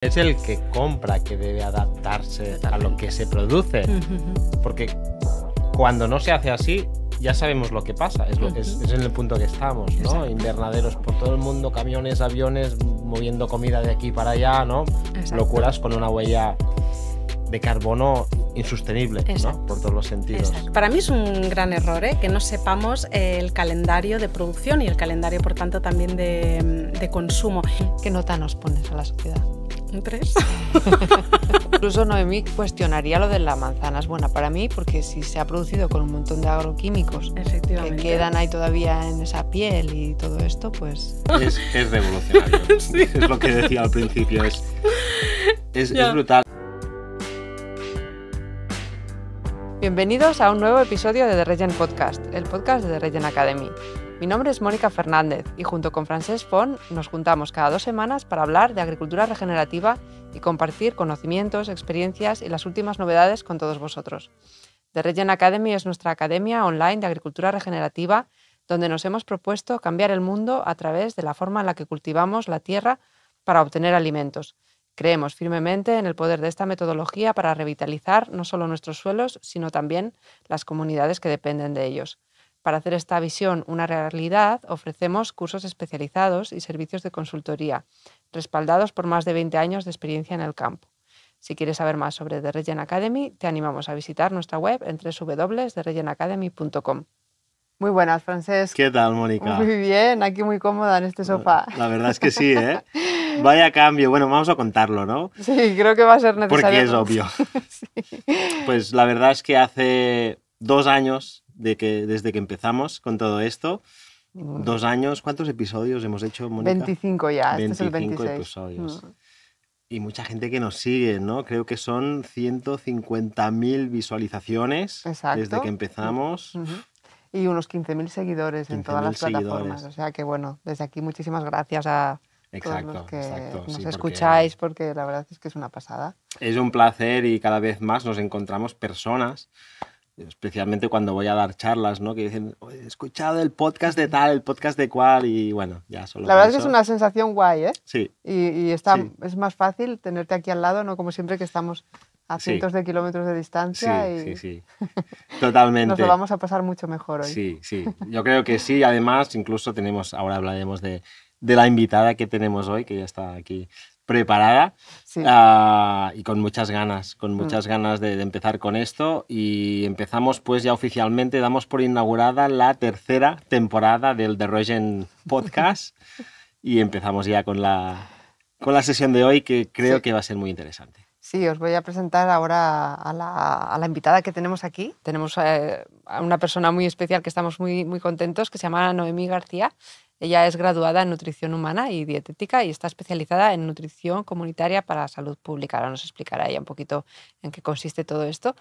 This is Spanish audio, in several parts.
Es el que compra que debe adaptarse a lo que se produce, porque cuando no se hace así, ya sabemos lo que pasa, es en el punto que estamos, ¿no? Exacto. Invernaderos por todo el mundo, camiones, aviones, moviendo comida de aquí para allá, ¿no? Exacto. Locuras con una huella de carbono insostenible, ¿no? Por todos los sentidos. Exacto. Para mí es un gran error, que no sepamos el calendario de producción y el calendario, por tanto, también de consumo. ¿Qué nota nos pones a la sociedad? Un 3. Incluso Noemí cuestionaría lo de la manzana es buena para mí, porque si se ha producido con un montón de agroquímicos que quedan ahí todavía en esa piel y todo esto, pues... Es revolucionario. Sí. Es lo que decía al principio, es brutal. Bienvenidos a un nuevo episodio de The Regen Podcast, el podcast de The Regen Academy. Mi nombre es Mónica Fernández y junto con Francesc Font nos juntamos cada 2 semanas para hablar de agricultura regenerativa y compartir conocimientos, experiencias y las últimas novedades con todos vosotros. The Regen Academy es nuestra academia online de agricultura regenerativa donde nos hemos propuesto cambiar el mundo a través de la forma en la que cultivamos la tierra para obtener alimentos. Creemos firmemente en el poder de esta metodología para revitalizar no solo nuestros suelos, sino también las comunidades que dependen de ellos. Para hacer esta visión una realidad, ofrecemos cursos especializados y servicios de consultoría, respaldados por más de 20 años de experiencia en el campo. Si quieres saber más sobre The Regen Academy, te animamos a visitar nuestra web en www.theregenacademy.com. Muy buenas, Francesc. ¿Qué tal, Mónica? Muy bien, aquí muy cómoda en este sofá. La verdad es que sí, ¿eh? Vaya cambio. Bueno, vamos a contarlo, ¿no? Sí, creo que va a ser necesario. Porque es obvio. Sí. Pues la verdad es que hace 2 años desde que empezamos con todo esto. 2 años, ¿cuántos episodios hemos hecho, Mónica? 25 ya, 25 este es el 26. episodios. Y mucha gente que nos sigue, ¿no? Creo que son 150.000 visualizaciones. Exacto. Desde que empezamos. Y unos 15.000 seguidores en todas las plataformas. O sea que, bueno, desde aquí muchísimas gracias a todos los que nos escucháis, porque la verdad es que es una pasada. Es un placer y cada vez más nos encontramos personas, especialmente cuando voy a dar charlas, ¿no? Que dicen, he escuchado el podcast de tal, el podcast de cual, y bueno, ya solo. La verdad es que es una sensación guay, ¿eh? Sí. Y es más fácil tenerte aquí al lado, ¿no? Como siempre que estamos a cientos de kilómetros de distancia. Sí. Totalmente. Nos lo vamos a pasar mucho mejor hoy. Sí. Yo creo que sí. Además, incluso ahora hablaremos de la invitada que tenemos hoy, que ya está aquí preparada. Sí. Y con muchas ganas de empezar con esto. Y empezamos pues ya oficialmente, damos por inaugurada la 3ª temporada del The Regen Podcast. Y empezamos ya con la sesión de hoy, que creo que va a ser muy interesante. Sí, os voy a presentar ahora a la invitada que tenemos aquí. Tenemos a una persona muy especial que estamos muy, muy contentos, que se llama Noemí García. Ella es graduada en nutrición humana y dietética y está especializada en nutrición comunitaria para salud pública. Ahora nos explicará ella un poquito en qué consiste todo esto.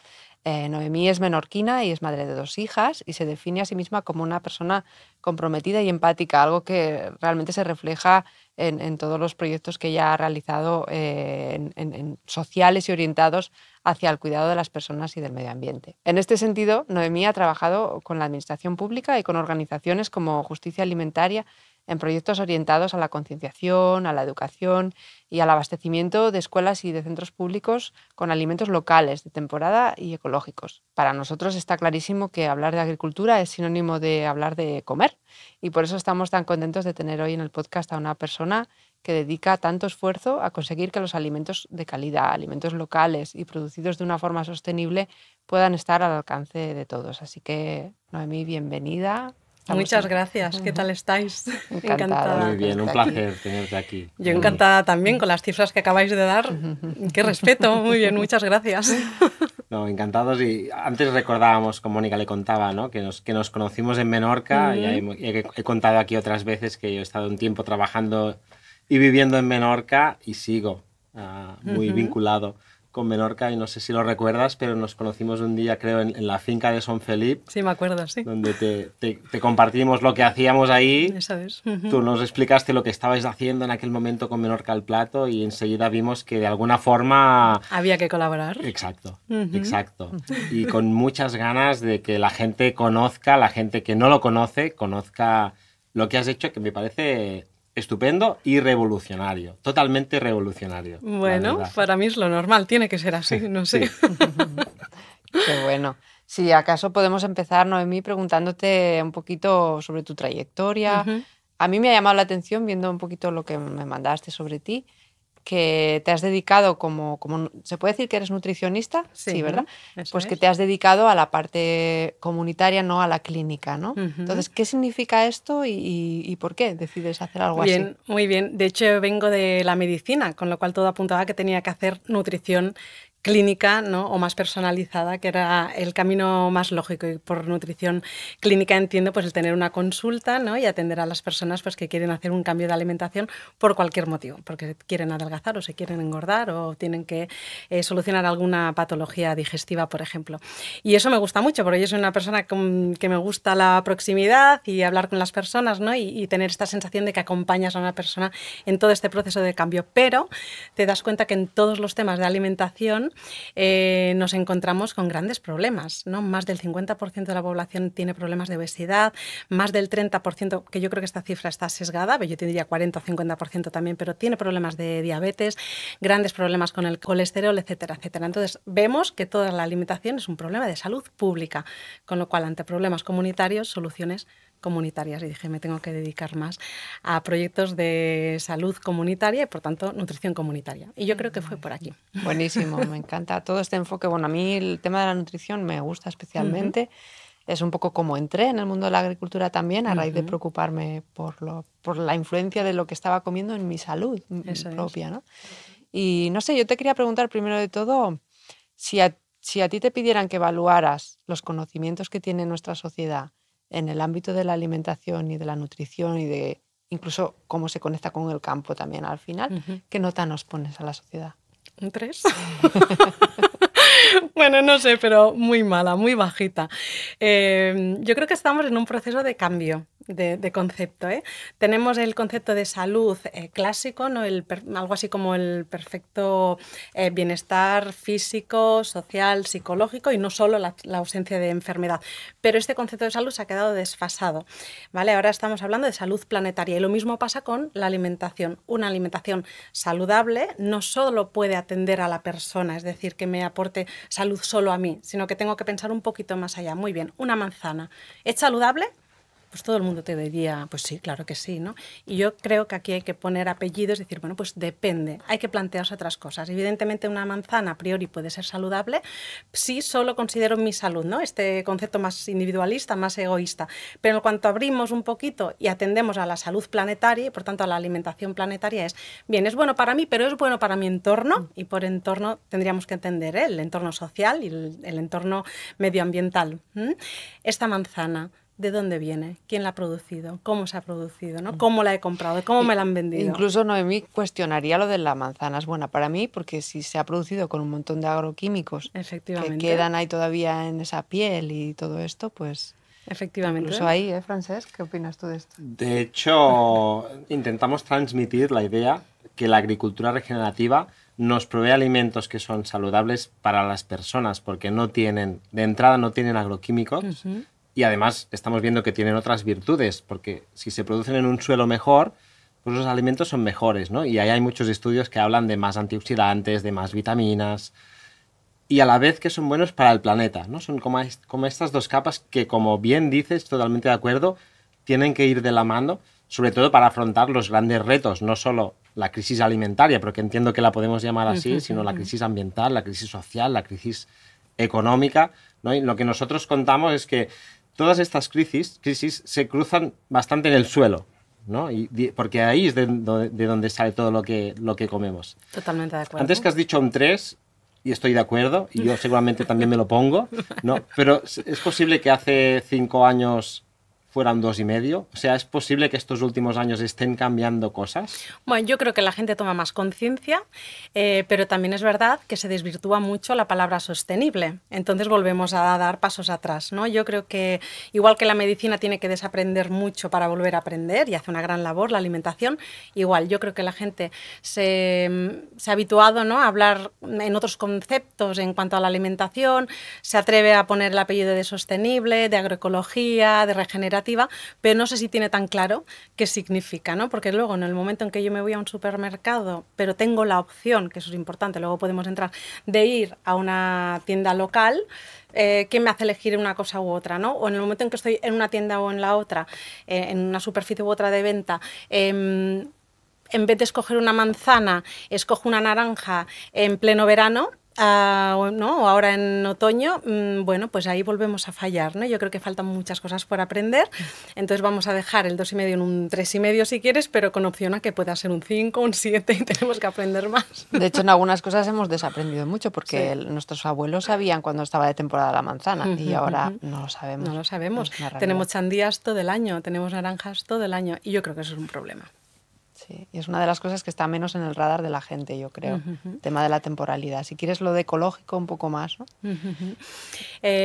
Noemí es menorquina y es madre de 2 hijas y se define a sí misma como una persona comprometida y empática, algo que realmente se refleja en todos los proyectos que ella ha realizado en sociales y orientados hacia el cuidado de las personas y del medio ambiente. En este sentido, Noemí ha trabajado con la administración pública y con organizaciones como Justicia Alimentaria en proyectos orientados a la concienciación, a la educación y al abastecimiento de escuelas y de centros públicos con alimentos locales, de temporada y ecológicos. Para nosotros está clarísimo que hablar de agricultura es sinónimo de hablar de comer y por eso estamos tan contentos de tener hoy en el podcast a una persona que dedica tanto esfuerzo a conseguir que los alimentos de calidad, alimentos locales y producidos de una forma sostenible puedan estar al alcance de todos. Así que, Noemí, bienvenida. Muchas gracias. ¿Qué tal estáis? Encantada. Muy bien, un placer tenerte aquí. Yo encantada también con las cifras que acabáis de dar. Qué respeto. Muy bien, muchas gracias. No, encantados. Y antes recordábamos, como Mónica le contaba, ¿no? que nos conocimos en Menorca. Y he contado aquí otras veces que yo he estado un tiempo trabajando y viviendo en Menorca y sigo muy vinculado con Menorca, y no sé si lo recuerdas, pero nos conocimos un día, creo, en la finca de Son Felip. Sí, me acuerdo, sí. Donde te compartimos lo que hacíamos ahí. Eso es. Tú nos explicaste lo que estabais haciendo en aquel momento con Menorca al Plato y enseguida vimos que de alguna forma... Había que colaborar. Exacto. Y con muchas ganas de que la gente conozca, la gente que no lo conoce, conozca lo que has hecho, que me parece estupendo y revolucionario, totalmente revolucionario. Bueno, para mí es lo normal, tiene que ser así, no sé. Sí. Qué bueno. Si acaso podemos empezar, Noemí, preguntándote un poquito sobre tu trayectoria. A mí me ha llamado la atención, viendo un poquito lo que me mandaste sobre ti, que te has dedicado ¿se puede decir que eres nutricionista? Sí, ¿verdad? Pues que te has dedicado a la parte comunitaria, no a la clínica, ¿no? Entonces, ¿qué significa esto y por qué decides hacer algo así? Bien, muy bien. De hecho, vengo de la medicina, con lo cual todo apuntaba que tenía que hacer nutrición clínica, ¿no? O más personalizada, que era el camino más lógico. Y por nutrición clínica entiendo pues el tener una consulta, ¿no? Y atender a las personas pues, que quieren hacer un cambio de alimentación por cualquier motivo, porque quieren adelgazar o se quieren engordar o tienen que solucionar alguna patología digestiva, por ejemplo. Y eso me gusta mucho, porque yo soy una persona que me gusta la proximidad y hablar con las personas, ¿no? Y tener esta sensación de que acompañas a una persona en todo este proceso de cambio. Pero te das cuenta que en todos los temas de alimentación nos encontramos con grandes problemas, ¿no? Más del 50% de la población tiene problemas de obesidad, más del 30%, que yo creo que esta cifra está sesgada, yo te diría 40 o 50% también, pero tiene problemas de diabetes, grandes problemas con el colesterol, etcétera, etcétera. Entonces, vemos que toda la alimentación es un problema de salud pública, con lo cual, ante problemas comunitarios, soluciones comunitarias. Y dije, me tengo que dedicar más a proyectos de salud comunitaria y, por tanto, nutrición comunitaria. Y yo creo que fue por aquí. Buenísimo, me encanta todo este enfoque. Bueno, a mí el tema de la nutrición me gusta especialmente. Es un poco como entré en el mundo de la agricultura también, a raíz de preocuparme por la influencia de lo que estaba comiendo en mi salud propia, ¿no? Y no sé, yo te quería preguntar primero de todo, si a ti te pidieran que evaluaras los conocimientos que tiene nuestra sociedad en el ámbito de la alimentación y de la nutrición y de incluso cómo se conecta con el campo también al final, ¿qué nota nos pones a la sociedad? ¿Un 3? Bueno, no sé, pero muy mala, muy bajita. Yo creo que estamos en un proceso de cambio de concepto, ¿eh? Tenemos el concepto de salud clásico, ¿no? Algo así como el perfecto bienestar físico, social, psicológico y no solo la ausencia de enfermedad. Pero este concepto de salud se ha quedado desfasado, ¿vale? Ahora estamos hablando de salud planetaria y lo mismo pasa con la alimentación. Una alimentación saludable no solo puede atender a la persona, es decir, que me aporte salud solo a mí, sino que tengo que pensar un poquito más allá. Muy bien, una manzana, ¿es saludable? Pues todo el mundo te diría, pues sí, claro que sí, ¿no? Y yo creo que aquí hay que poner apellidos, decir, bueno, pues depende, hay que plantearse otras cosas. Evidentemente una manzana a priori puede ser saludable si solo considero mi salud, ¿no? Este concepto más individualista, más egoísta. Pero en cuanto abrimos un poquito y atendemos a la salud planetaria y por tanto a la alimentación planetaria es, bien, es bueno para mí, pero es bueno para mi entorno y por entorno tendríamos que entender el entorno social y el entorno medioambiental. Esta manzana, ¿de dónde viene? ¿Quién la ha producido? ¿Cómo se ha producido? ¿No? ¿Cómo la he comprado? ¿Cómo me la han vendido? Incluso Noemí cuestionaría lo de la manzana. Es buena para mí porque si se ha producido con un montón de agroquímicos que quedan ahí todavía en esa piel y todo esto, pues... Efectivamente. Incluso ahí, Francesc, ¿qué opinas tú de esto? De hecho, intentamos transmitir la idea que la agricultura regenerativa nos provee alimentos que son saludables para las personas porque de entrada no tienen agroquímicos. Y además estamos viendo que tienen otras virtudes, porque si se producen en un suelo mejor, pues los alimentos son mejores, ¿no? Y ahí hay muchos estudios que hablan de más antioxidantes, de más vitaminas, y a la vez que son buenos para el planeta, ¿no? Son como estas dos capas que, como bien dices, totalmente de acuerdo, tienen que ir de la mano, sobre todo para afrontar los grandes retos, no solo la crisis alimentaria, porque entiendo que la podemos llamar así, sino la crisis ambiental, la crisis social, la crisis económica, ¿no? Y lo que nosotros contamos es que todas estas crisis se cruzan bastante en el suelo, ¿no? Porque ahí es de donde sale todo lo que comemos. Totalmente de acuerdo. Antes que has dicho un 3, y estoy de acuerdo, y yo seguramente también me lo pongo, ¿no? Pero es posible que hace 5 años fuera un 2,5. O sea, ¿es posible que estos últimos años estén cambiando cosas? Bueno, yo creo que la gente toma más conciencia, pero también es verdad que se desvirtúa mucho la palabra sostenible. Entonces volvemos a dar pasos atrás, ¿no? Yo creo que, igual que la medicina tiene que desaprender mucho para volver a aprender y hace una gran labor, la alimentación, igual, yo creo que la gente se ha habituado, ¿no?, a hablar en otros conceptos en cuanto a la alimentación, se atreve a poner el apellido de sostenible, de agroecología, de regenerativa, operativa, pero no sé si tiene tan claro qué significa, ¿no? Porque luego en el momento en que yo me voy a un supermercado, pero tengo la opción, que eso es importante, luego podemos entrar, de ir a una tienda local, ¿qué me hace elegir una cosa u otra, ¿no? O en el momento en que estoy en una tienda o en la otra, en una superficie u otra de venta, en vez de escoger una manzana, escojo una naranja en pleno verano, ¿no? O ahora en otoño, bueno, pues ahí volvemos a fallar, ¿no? Yo creo que faltan muchas cosas por aprender, entonces vamos a dejar el 2,5 en un 3,5 si quieres, pero con opción a que pueda ser un 5, un 7 y tenemos que aprender más. De hecho, en algunas cosas hemos desaprendido mucho porque nuestros abuelos sabían cuándo estaba de temporada la manzana y ahora no lo sabemos. No lo sabemos. Tenemos sandías todo el año, tenemos naranjas todo el año y yo creo que eso es un problema. Sí, y es una de las cosas que está menos en el radar de la gente, yo creo, el tema de la temporalidad. Si quieres lo de ecológico un poco más, ¿no?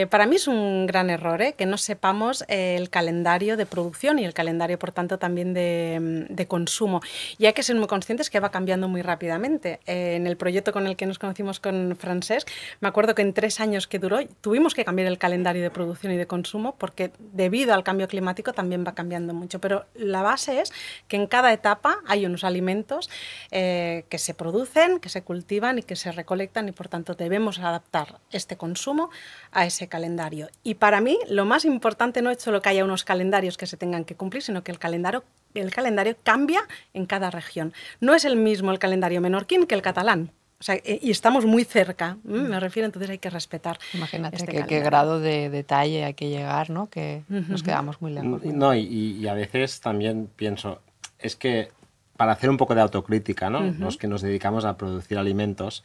Para mí es un gran error que no sepamos el calendario de producción y el calendario, por tanto, también de consumo. Y hay que ser muy conscientes que va cambiando muy rápidamente. En el proyecto con el que nos conocimos con Francesc, me acuerdo que en 3 años que duró tuvimos que cambiar el calendario de producción y de consumo porque debido al cambio climático también va cambiando mucho. Pero la base es que en cada etapa hay unos alimentos que se producen, que se cultivan y que se recolectan y por tanto debemos adaptar este consumo a ese calendario. Y para mí lo más importante no es solo que haya unos calendarios que se tengan que cumplir, sino que el calendario cambia en cada región. No es el mismo el calendario menorquín que el catalán. O sea, y estamos muy cerca, me refiero, entonces hay que respetar. Imagínate qué grado de detalle hay que llegar, ¿no? Que nos quedamos muy lejos. No, y a veces también pienso, es que para hacer un poco de autocrítica, ¿no? Los que nos dedicamos a producir alimentos,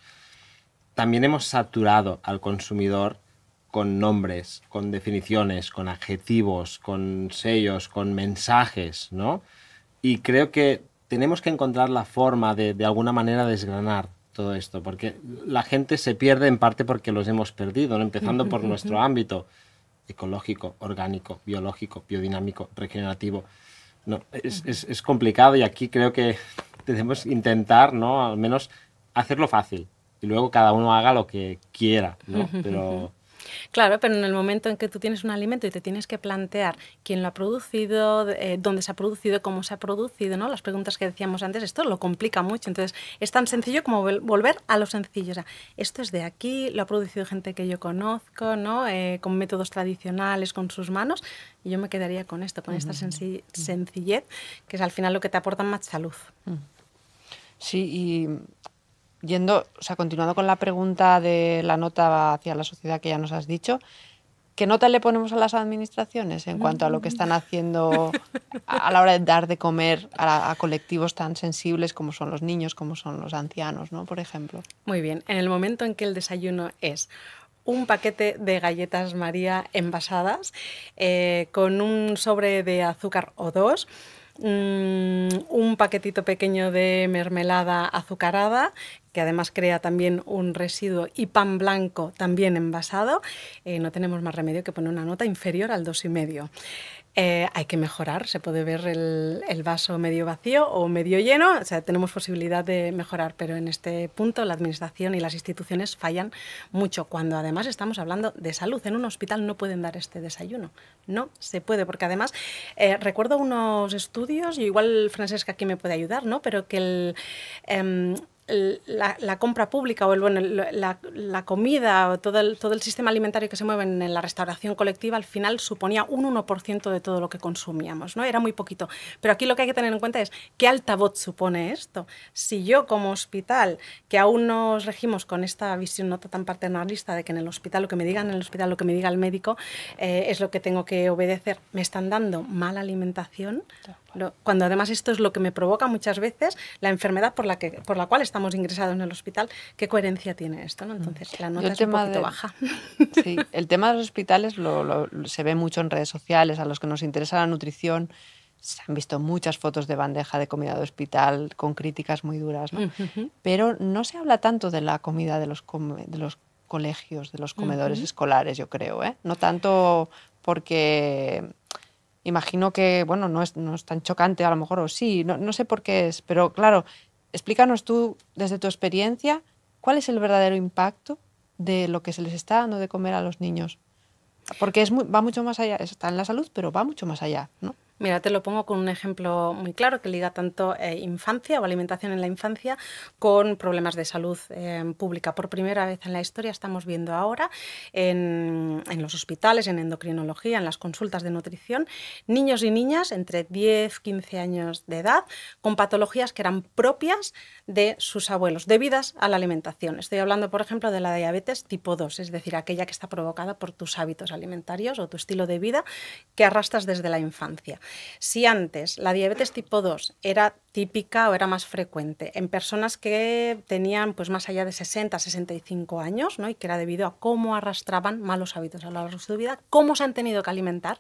también hemos saturado al consumidor con nombres, con definiciones, con adjetivos, con sellos, con mensajes, ¿no? Y creo que tenemos que encontrar la forma de alguna manera desgranar todo esto, porque la gente se pierde en parte porque los hemos perdido, ¿no? Empezando por nuestro ámbito ecológico, orgánico, biológico, biodinámico, regenerativo. No, es complicado y aquí creo que debemos intentar, ¿no? Al menos hacerlo fácil y luego cada uno haga lo que quiera, ¿no? Pero... Claro, pero en el momento en que tú tienes un alimento y te tienes que plantear quién lo ha producido, dónde se ha producido, cómo se ha producido, ¿no? Las preguntas que decíamos antes, esto lo complica mucho. Entonces, es tan sencillo como volver a lo sencillo. O sea, esto es de aquí, lo ha producido gente que yo conozco, ¿no? Con métodos tradicionales, con sus manos. Y yo me quedaría con esto, con esta sencillez, que es al final lo que te aporta más salud. Sí, y... continuando con la pregunta de la nota hacia la sociedad que ya nos has dicho, ¿qué nota le ponemos a las administraciones en cuanto a lo que están haciendo a la hora de dar de comer a colectivos tan sensibles como son los niños, como son los ancianos, ¿no? Por ejemplo? Muy bien, en el momento en que el desayuno es un paquete de galletas María envasadas con un sobre de azúcar o 2, un paquetito pequeño de mermelada azucarada, que además crea también un residuo, y pan blanco también envasado, no tenemos más remedio que poner una nota inferior al 2,5. Hay que mejorar, se puede ver el vaso medio vacío o medio lleno, o sea, tenemos posibilidad de mejorar, pero en este punto la administración y las instituciones fallan mucho, cuando además estamos hablando de salud. En un hospital no pueden dar este desayuno, no se puede, porque además recuerdo unos estudios, y igual Francesc aquí me puede ayudar, ¿no? Pero que la compra pública o la comida o todo el sistema alimentario que se mueve en la restauración colectiva al final suponía un 1% de todo lo que consumíamos, ¿no? Era muy poquito. Pero aquí lo que hay que tener en cuenta es qué altavoz supone esto. Si yo como hospital, que aún nos regimos con esta visión no tan paternalista de que en el hospital lo que me digan, en el hospital lo que me diga el médico es lo que tengo que obedecer, me están dando mala alimentación, cuando además esto es lo que me provoca muchas veces la enfermedad por la cual estamos ingresados en el hospital. ¿Qué coherencia tiene esto, ¿no? Entonces la nota es un poquito baja. Sí, el tema de los hospitales se ve mucho en redes sociales. A los que nos interesa la nutrición se han visto muchas fotos de bandeja de comida de hospital con críticas muy duras, ¿no? Pero no se habla tanto de la comida de los colegios, de los comedores escolares, yo creo, ¿eh? No tanto porque... Imagino que, bueno, no es tan chocante a lo mejor, o sí, no sé por qué es, pero claro, explícanos tú, desde tu experiencia, ¿cuál es el verdadero impacto de lo que se les está dando de comer a los niños? Porque va mucho más allá, está en la salud, pero va mucho más allá, ¿no? Mira, te lo pongo con un ejemplo muy claro que liga tanto infancia o alimentación en la infancia con problemas de salud pública. Por primera vez en la historia estamos viendo ahora en los hospitales, en endocrinología, en las consultas de nutrición, niños y niñas entre 10 15 años de edad con patologías que eran propias de sus abuelos, debidas a la alimentación. Estoy hablando, por ejemplo, de la diabetes tipo 2, es decir, aquella que está provocada por tus hábitos alimentarios o tu estilo de vida que arrastras desde la infancia. Si antes la diabetes tipo 2 era típica o era más frecuente en personas que tenían pues más allá de 60, 65 años, ¿no? Y que era debido a cómo arrastraban malos hábitos a lo largo de su vida, cómo se han tenido que alimentar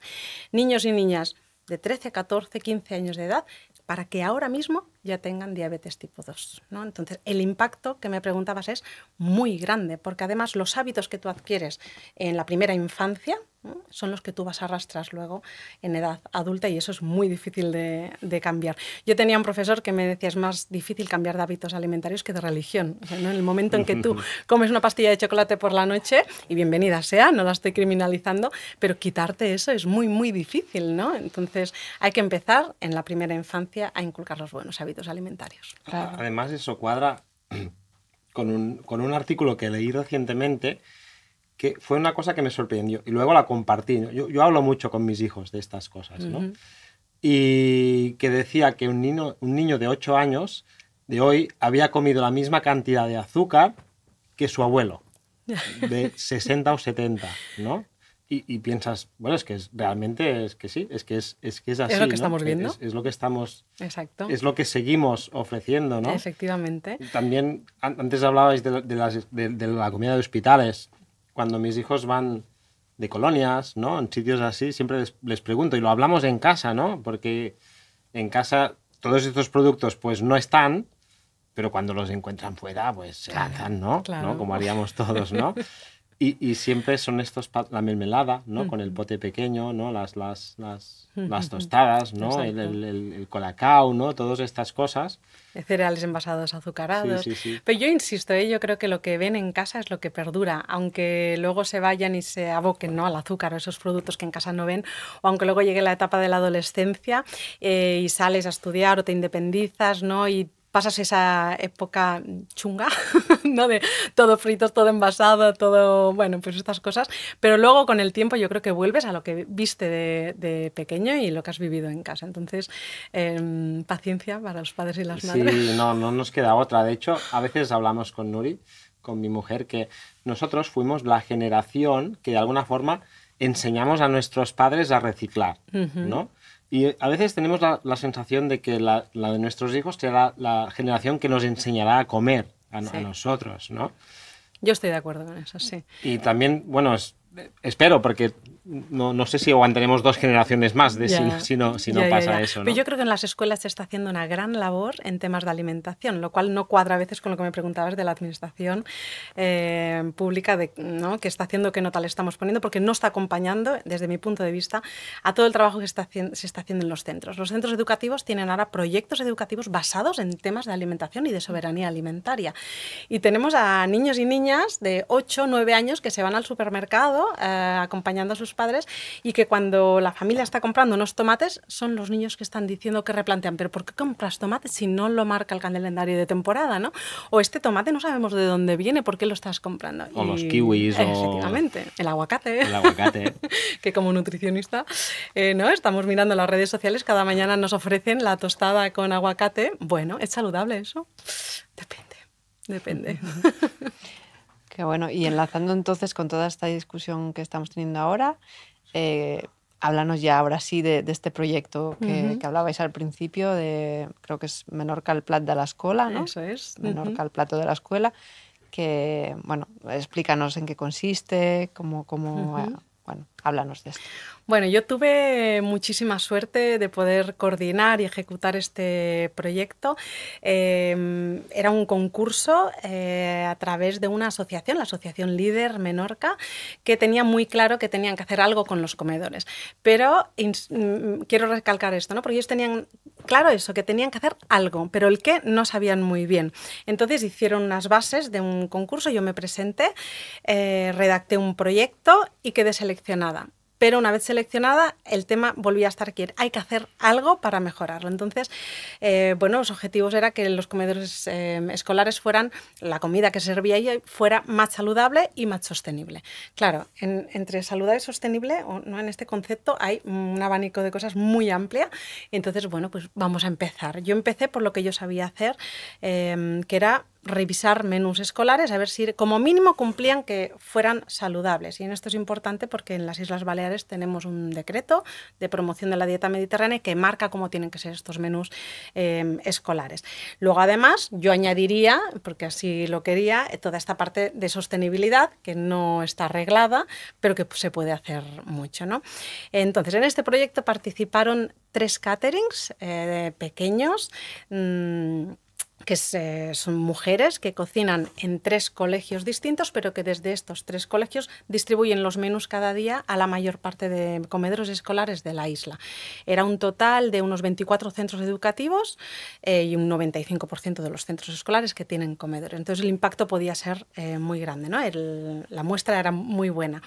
niños y niñas de 13, 14, 15 años de edad para que ahora mismo ya tengan diabetes tipo 2, ¿no? Entonces, el impacto que me preguntabas es muy grande, porque además los hábitos que tú adquieres en la primera infancia, ¿no?, son los que tú vas a arrastrar luego en edad adulta y eso es muy difícil de cambiar. Yo tenía un profesor que me decía, es más difícil cambiar de hábitos alimentarios que de religión. O sea, ¿no? En el momento en que tú comes una pastilla de chocolate por la noche, y bienvenida sea, no la estoy criminalizando, pero quitarte eso es muy, muy difícil, ¿no? Entonces, hay que empezar en la primera infancia a inculcar los buenos hábitos alimentarios. Claro. Además, eso cuadra con un artículo que leí recientemente que fue una cosa que me sorprendió y luego la compartí. Yo hablo mucho con mis hijos de estas cosas, ¿no? Y que decía que un niño de 8 años de hoy había comido la misma cantidad de azúcar que su abuelo, de 60 o 70, ¿no? Y piensas, bueno, es que realmente es que sí, es que es así. Es lo que estamos viendo. Es lo que estamos... Exacto. Es lo que seguimos ofreciendo, ¿no? Efectivamente. También, antes hablabais de la comida de hospitales. Cuando mis hijos van de colonias, ¿no?, en sitios así, siempre les pregunto, y lo hablamos en casa, ¿no? Porque en casa todos estos productos pues no están, pero cuando los encuentran fuera, pues se lanzan, ¿no? Claro. ¿No? Como haríamos todos, ¿no? Y siempre son estos, la mermelada, ¿no? Con el pote pequeño, ¿no? Las tostadas, ¿no? El colacao, ¿no? Todas estas cosas. Cereales envasados azucarados. Sí, sí, sí. Pero yo insisto, yo creo que lo que ven en casa es lo que perdura, aunque luego se vayan y se aboquen, ¿no?, al azúcar o esos productos que en casa no ven, o aunque luego llegue la etapa de la adolescencia y sales a estudiar o te independizas, ¿no?, y pasas esa época chunga, ¿no?, de todo frito, todo envasado, todo, bueno, pues estas cosas, pero luego con el tiempo yo creo que vuelves a lo que viste de pequeño y lo que has vivido en casa. Entonces, paciencia para los padres y las madres. Sí, no nos queda otra. De hecho, a veces hablamos con Nuri, con mi mujer, que nosotros fuimos la generación que de alguna forma enseñamos a nuestros padres a reciclar, ¿no? Y a veces tenemos la sensación de que la de nuestros hijos será la generación que nos enseñará a comer a nosotros, ¿no? Yo estoy de acuerdo con eso, sí. Y también, bueno, espero, porque no sé si aguantaremos 2 generaciones más si no pasa eso, ¿no? Pero yo creo que en las escuelas se está haciendo una gran labor en temas de alimentación, lo cual no cuadra a veces con lo que me preguntabas de la administración pública, ¿no?, que está haciendo, qué nota le estamos poniendo, porque no está acompañando, desde mi punto de vista, a todo el trabajo que se está haciendo en los centros. Los centros educativos tienen ahora proyectos educativos basados en temas de alimentación y de soberanía alimentaria. Y tenemos a niños y niñas de 8, 9 años que se van al supermercado acompañando a sus padres y que cuando la familia está comprando unos tomates son los niños que están diciendo, que replantean, pero ¿por qué compras tomates si no lo marca el calendario de temporada, ¿no? O este tomate no sabemos de dónde viene, ¿por qué lo estás comprando? O los kiwis. Efectivamente, el aguacate. El aguacate. Que como nutricionista, ¿no?, estamos mirando las redes sociales, cada mañana nos ofrecen la tostada con aguacate. Bueno, ¿es saludable eso? Depende. Qué bueno, y enlazando entonces con toda esta discusión que estamos teniendo ahora, háblanos ya ahora sí de este proyecto que hablabais al principio, creo que es Menorca al plat de la escuela, ¿no? Eso es. Menorca al plato de la escuela, que, bueno, explícanos en qué consiste, bueno, háblanos de esto. Bueno, yo tuve muchísima suerte de poder coordinar y ejecutar este proyecto. Era un concurso a través de una asociación, la Asociación Líder Menorca, que tenía muy claro que tenían que hacer algo con los comedores. Pero quiero recalcar esto, ¿no? Porque ellos tenían claro eso, que tenían que hacer algo, pero el qué no sabían muy bien. Entonces hicieron unas bases de un concurso, yo me presenté, redacté un proyecto y quedé seleccionada. Pero una vez seleccionada, el tema volvía a estar aquí. Hay que hacer algo para mejorarlo. Entonces, bueno, los objetivos era que los comedores escolares fueran, la comida que se servía ahí fuera más saludable y más sostenible. Claro, entre saludable y sostenible, ¿no? En este concepto hay un abanico de cosas muy amplia. Entonces, bueno, pues vamos a empezar. Yo empecé por lo que yo sabía hacer, que era revisar menús escolares, a ver si como mínimo cumplían que fueran saludables. Y en esto es importante porque en las Islas Baleares tenemos un decreto de promoción de la dieta mediterránea que marca cómo tienen que ser estos menús escolares. Luego, además, yo añadiría, porque así lo quería, toda esta parte de sostenibilidad que no está arreglada, pero que se puede hacer mucho, ¿no? Entonces, en este proyecto participaron 3 caterings pequeños, que son mujeres que cocinan en 3 colegios distintos, pero que desde estos 3 colegios distribuyen los menús cada día a la mayor parte de comedores escolares de la isla. Era un total de unos 24 centros educativos y un 95% de los centros escolares que tienen comedores. Entonces el impacto podía ser muy grande, ¿no? La muestra era muy buena.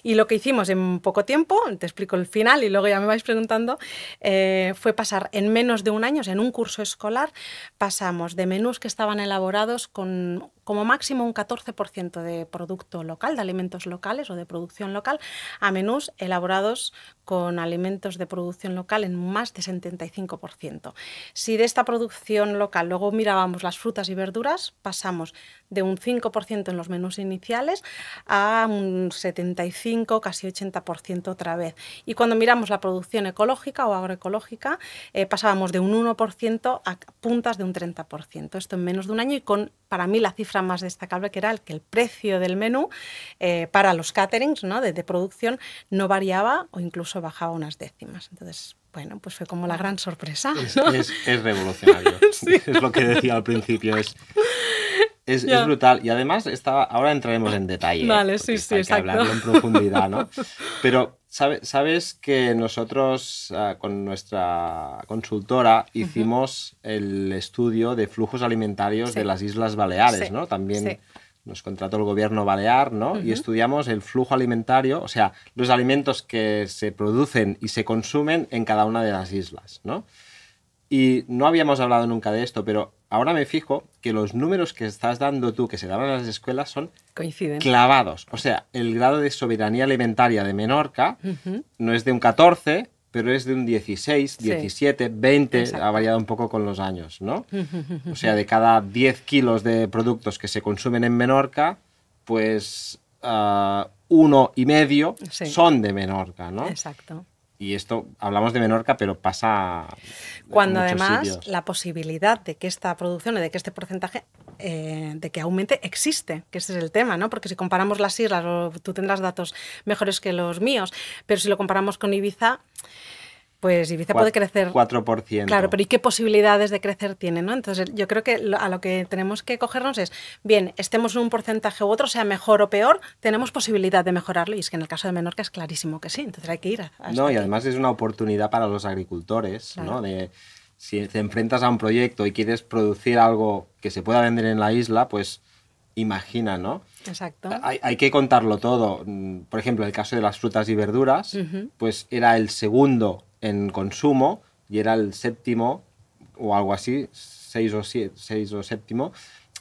Y lo que hicimos en poco tiempo, te explico el final y luego ya me vais preguntando, fue pasar en menos de un año, en un curso escolar, pasamos de menús que estaban elaborados con como máximo un 14% de producto local, de alimentos locales o de producción local, a menús elaborados con alimentos de producción local en más de 75%. Si de esta producción local luego mirábamos las frutas y verduras, pasamos de un 5% en los menús iniciales a un 75%, casi 80% otra vez. Y cuando miramos la producción ecológica o agroecológica, pasábamos de un 1% a puntas de un 30%. Esto en menos de un año y con, para mí, la cifra más destacable que era el precio del menú para los caterings, ¿no? de producción no variaba o incluso bajaba unas décimas. Entonces, bueno, pues fue como la gran sorpresa, ¿no? Es revolucionario. Sí. Es lo que decía al principio, es brutal. Y además, ahora entraremos en detalle. Vale, sí, hay que hablarlo en profundidad, ¿no? Pero sabes que nosotros con nuestra consultora hicimos el estudio de flujos alimentarios de las Islas Baleares, ¿no? También nos contrató el gobierno balear, ¿no? Y estudiamos el flujo alimentario, o sea, los alimentos que se producen y se consumen en cada una de las islas, ¿no? Y no habíamos hablado nunca de esto, pero ahora me fijo que los números que estás dando tú, que se daban en las escuelas, son clavados. O sea, el grado de soberanía alimentaria de Menorca no es de un 14, pero es de un 16, 17, 20, exacto. Ha variado un poco con los años, ¿no? O sea, de cada 10 kilos de productos que se consumen en Menorca, pues 1,5 son de Menorca, ¿no? Exacto. Y esto, hablamos de Menorca, pero pasa cuando en muchos además sitios. La posibilidad de que esta producción y de que este porcentaje de que aumente existe, que ese es el tema, ¿no? Porque si comparamos las islas, tú tendrás datos mejores que los míos, pero si lo comparamos con Ibiza, pues Ibiza puede crecer 4%. Claro, pero ¿y qué posibilidades de crecer tiene, ¿no? Entonces yo creo que a lo que tenemos que cogernos es, bien, estemos en un porcentaje u otro, sea mejor o peor, tenemos posibilidad de mejorarlo, y es que en el caso de Menorca es clarísimo que sí, entonces hay que ir hasta No, y aquí. además es una oportunidad para los agricultores, claro. ¿no? Si te enfrentas a un proyecto y quieres producir algo que se pueda vender en la isla, pues imagina, ¿no? Exacto. Hay que contarlo todo. Por ejemplo, el caso de las frutas y verduras, pues era el segundo en consumo y era el séptimo o algo así, 6 o 7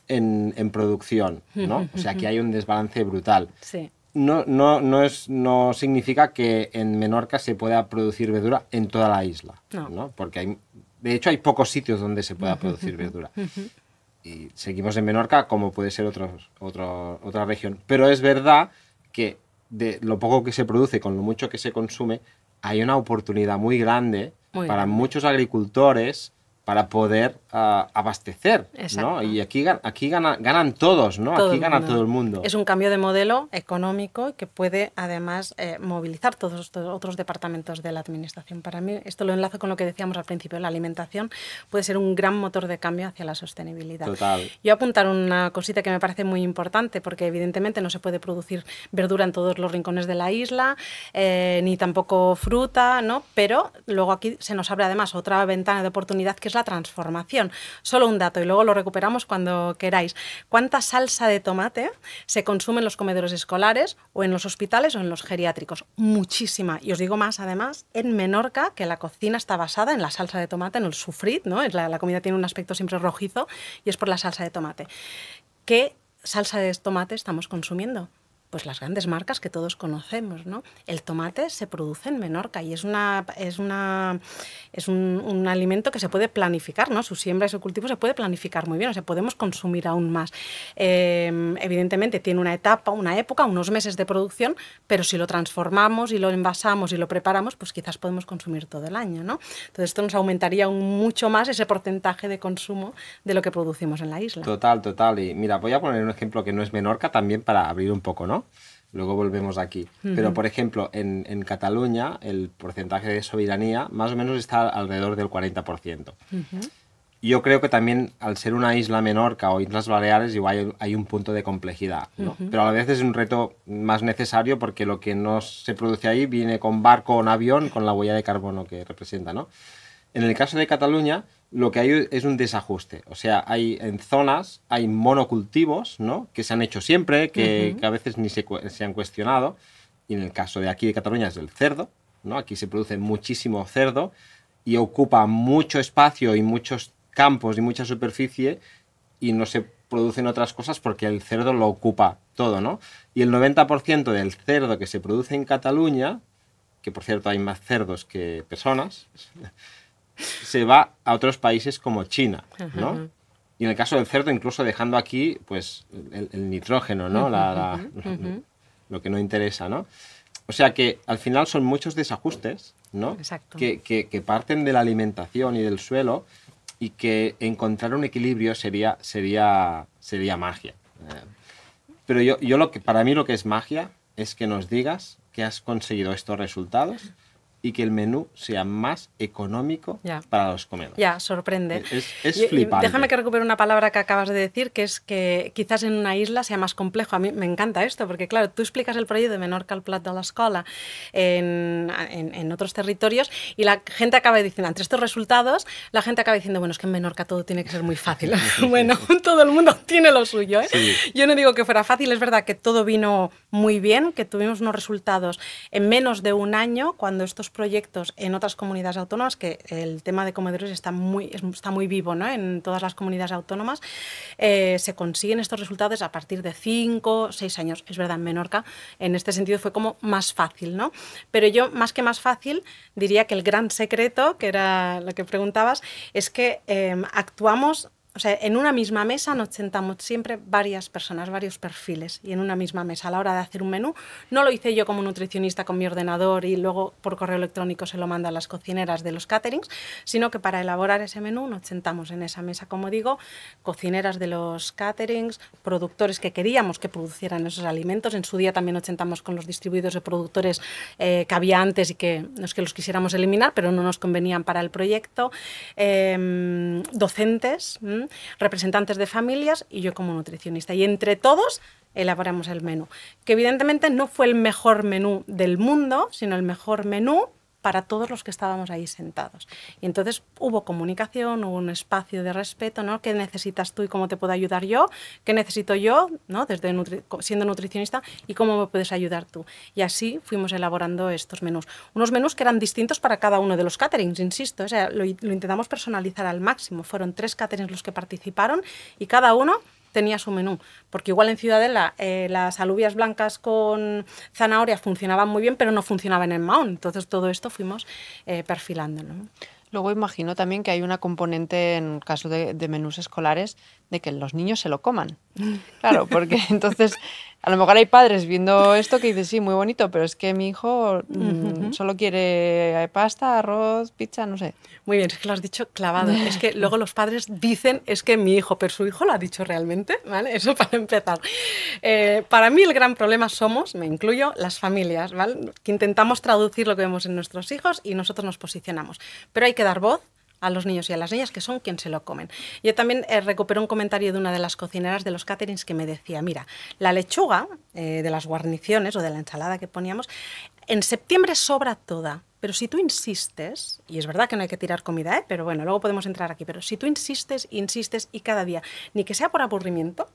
en producción, ¿no? O sea, que hay un desbalance brutal. Sí. No significa que en Menorca se pueda producir verdura en toda la isla, ¿no? Porque de hecho hay pocos sitios donde se pueda producir verdura. Y seguimos en Menorca como puede ser otra región. Pero es verdad que de lo poco que se produce con lo mucho que se consume, hay una oportunidad muy grande para muchos agricultores para poder abastecer, ¿no? Y aquí ganan todos, ¿no? Aquí gana todo el mundo. Es un cambio de modelo económico que puede además movilizar todos estos otros departamentos de la administración. Para mí, esto lo enlazo con lo que decíamos al principio, la alimentación puede ser un gran motor de cambio hacia la sostenibilidad. Total. Yo apuntar una cosita que me parece muy importante, porque evidentemente no se puede producir verdura en todos los rincones de la isla, ni tampoco fruta, ¿no? Pero luego aquí se nos abre además otra ventana de oportunidad que es la transformación. Solo un dato y luego lo recuperamos cuando queráis. ¿Cuánta salsa de tomate se consume en los comedores escolares o en los hospitales o en los geriátricos? Muchísima. Y os digo más, además, en Menorca, que la cocina está basada en la salsa de tomate, en el sofrit, ¿no? La comida tiene un aspecto siempre rojizo y es por la salsa de tomate. ¿Qué salsa de tomate estamos consumiendo? Pues las grandes marcas que todos conocemos, ¿no? El tomate se produce en Menorca y es un alimento que se puede planificar, ¿no? Su siembra y su cultivo se puede planificar muy bien, o sea, podemos consumir aún más. Evidentemente tiene una etapa, una época, unos meses de producción, pero si lo transformamos y lo envasamos y lo preparamos, pues quizás podemos consumir todo el año, ¿no? Entonces esto nos aumentaría mucho más ese porcentaje de consumo de lo que producimos en la isla. Total, total. Y mira, voy a poner un ejemplo que no es Menorca también para abrir un poco, ¿no? Luego volvemos aquí. Pero, por ejemplo, en Cataluña el porcentaje de soberanía más o menos está alrededor del 40%. Yo creo que también, al ser una isla Menorca o Islas Baleares, igual hay un punto de complejidad, ¿no? Pero a la vez es un reto más necesario porque lo que no se produce ahí viene con barco o en avión, con la huella de carbono que representa, ¿no? En el caso de Cataluña, lo que hay es un desajuste. O sea, en zonas hay monocultivos, ¿no? Que se han hecho siempre, que a veces ni se han cuestionado. Y en el caso de aquí de Cataluña es el cerdo, ¿no? Aquí se produce muchísimo cerdo y ocupa mucho espacio y muchos campos y mucha superficie y no se producen otras cosas porque el cerdo lo ocupa todo, ¿no? Y el 90% del cerdo que se produce en Cataluña, que por cierto hay más cerdos que personas, se va a otros países como China, ¿no? Y en el caso del cerdo, incluso dejando aquí pues el nitrógeno, ¿no? Lo que no interesa, ¿no? O sea que al final son muchos desajustes, ¿no? Exacto. Que parten de la alimentación y del suelo y que encontrar un equilibrio sería magia. Pero para mí lo que es magia es que nos digas que has conseguido estos resultados y que el menú sea más económico para los comedores. Ya, sorprende. Es flipante. Déjame que recupere una palabra que acabas de decir, que es que quizás en una isla sea más complejo. A mí me encanta esto, porque claro, tú explicas el proyecto de Menorca al Plat de l'Escola en otros territorios y la gente acaba diciendo, ante estos resultados, la gente acaba diciendo, bueno, es que en Menorca todo tiene que ser muy fácil. Bueno, todo el mundo tiene lo suyo, ¿eh? Sí. Yo no digo que fuera fácil, es verdad que todo vino muy bien, que tuvimos unos resultados en menos de un año, cuando estos proyectos en otras comunidades autónomas, que el tema de comedores está muy vivo, ¿no? En todas las comunidades autónomas, se consiguen estos resultados a partir de 5 o 6 años. Es verdad, en Menorca, en este sentido, fue como más fácil, ¿no? Pero yo, más que más fácil, diría que el gran secreto, que era lo que preguntabas, es que actuamos... O sea, en una misma mesa nos sentamos siempre varias personas, varios perfiles, y en una misma mesa a la hora de hacer un menú. No lo hice yo como nutricionista con mi ordenador y luego por correo electrónico se lo mando a las cocineras de los caterings, sino que para elaborar ese menú nos sentamos en esa mesa, como digo, cocineras de los caterings, productores que queríamos que producieran esos alimentos. En su día también nos sentamos con los distribuidores de productores que había antes y que no es que los quisiéramos eliminar, pero no nos convenían para el proyecto, docentes, representantes de familias y yo como nutricionista. Y entre todos elaboramos el menú, que evidentemente no fue el mejor menú del mundo, sino el mejor menú para todos los que estábamos ahí sentados. Y entonces hubo comunicación, hubo un espacio de respeto, ¿no? ¿Qué necesitas tú y cómo te puedo ayudar yo? ¿Qué necesito yo, ¿no? Desde siendo nutricionista, y cómo me puedes ayudar tú? Y así fuimos elaborando estos menús. Unos menús que eran distintos para cada uno de los caterings, insisto. O sea, lo intentamos personalizar al máximo. Fueron 3 caterings los que participaron y cada uno tenía su menú, porque igual en Ciudadela las alubias blancas con zanahoria funcionaban muy bien, pero no funcionaban en Mahón. Entonces todo esto fuimos perfilándolo, ¿no? Luego imagino también que hay una componente, en el caso de menús escolares, de que los niños se lo coman. Claro, porque entonces A lo mejor hay padres viendo esto que dicen, sí, muy bonito, pero es que mi hijo solo quiere pasta, arroz, pizza, no sé. Muy bien, es que lo has dicho clavado. Es que luego los padres dicen, es que mi hijo, pero su hijo lo ha dicho realmente, ¿vale? Eso para empezar. Para mí el gran problema somos, me incluyo, las familias, ¿vale? Que intentamos traducir lo que vemos en nuestros hijos y nosotros nos posicionamos. Pero hay que dar voz a los niños y a las niñas, que son quien se lo comen. Yo también recupero un comentario de una de las cocineras de los caterings que me decía, mira, la lechuga de las guarniciones o de la ensalada que poníamos, en septiembre sobra toda, pero si tú insistes, y es verdad que no hay que tirar comida, pero bueno, luego podemos entrar aquí, pero si tú insistes y cada día, ni que sea por aburrimiento,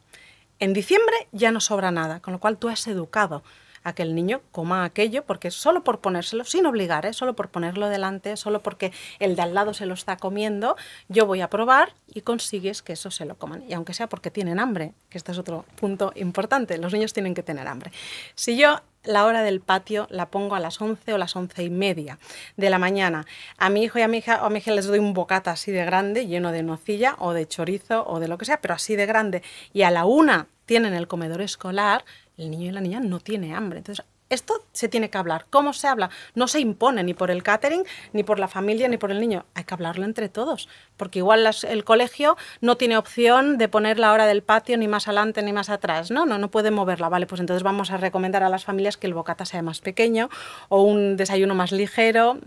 en diciembre ya no sobra nada, con lo cual tú has educado a que el niño coma aquello, porque solo por ponérselo, sin obligar, solo por ponerlo delante, solo porque el de al lado se lo está comiendo, yo voy a probar y consigues que eso se lo coman. Y aunque sea porque tienen hambre, que este es otro punto importante, los niños tienen que tener hambre. Si yo la hora del patio la pongo a las 11 o las 11:30 de la mañana, a mi hijo y a mi hija les doy un bocata así de grande, lleno de nocilla o de chorizo o de lo que sea, pero así de grande, y a la 1 tienen el comedor escolar, el niño y la niña no tiene hambre. Entonces, esto se tiene que hablar. ¿Cómo se habla? No se impone ni por el catering, ni por la familia, ni por el niño. Hay que hablarlo entre todos, porque igual el colegio no tiene opción de poner la hora del patio ni más adelante ni más atrás. No puede moverla. Vale, pues entonces vamos a recomendar a las familias que el bocata sea más pequeño o un desayuno más ligero.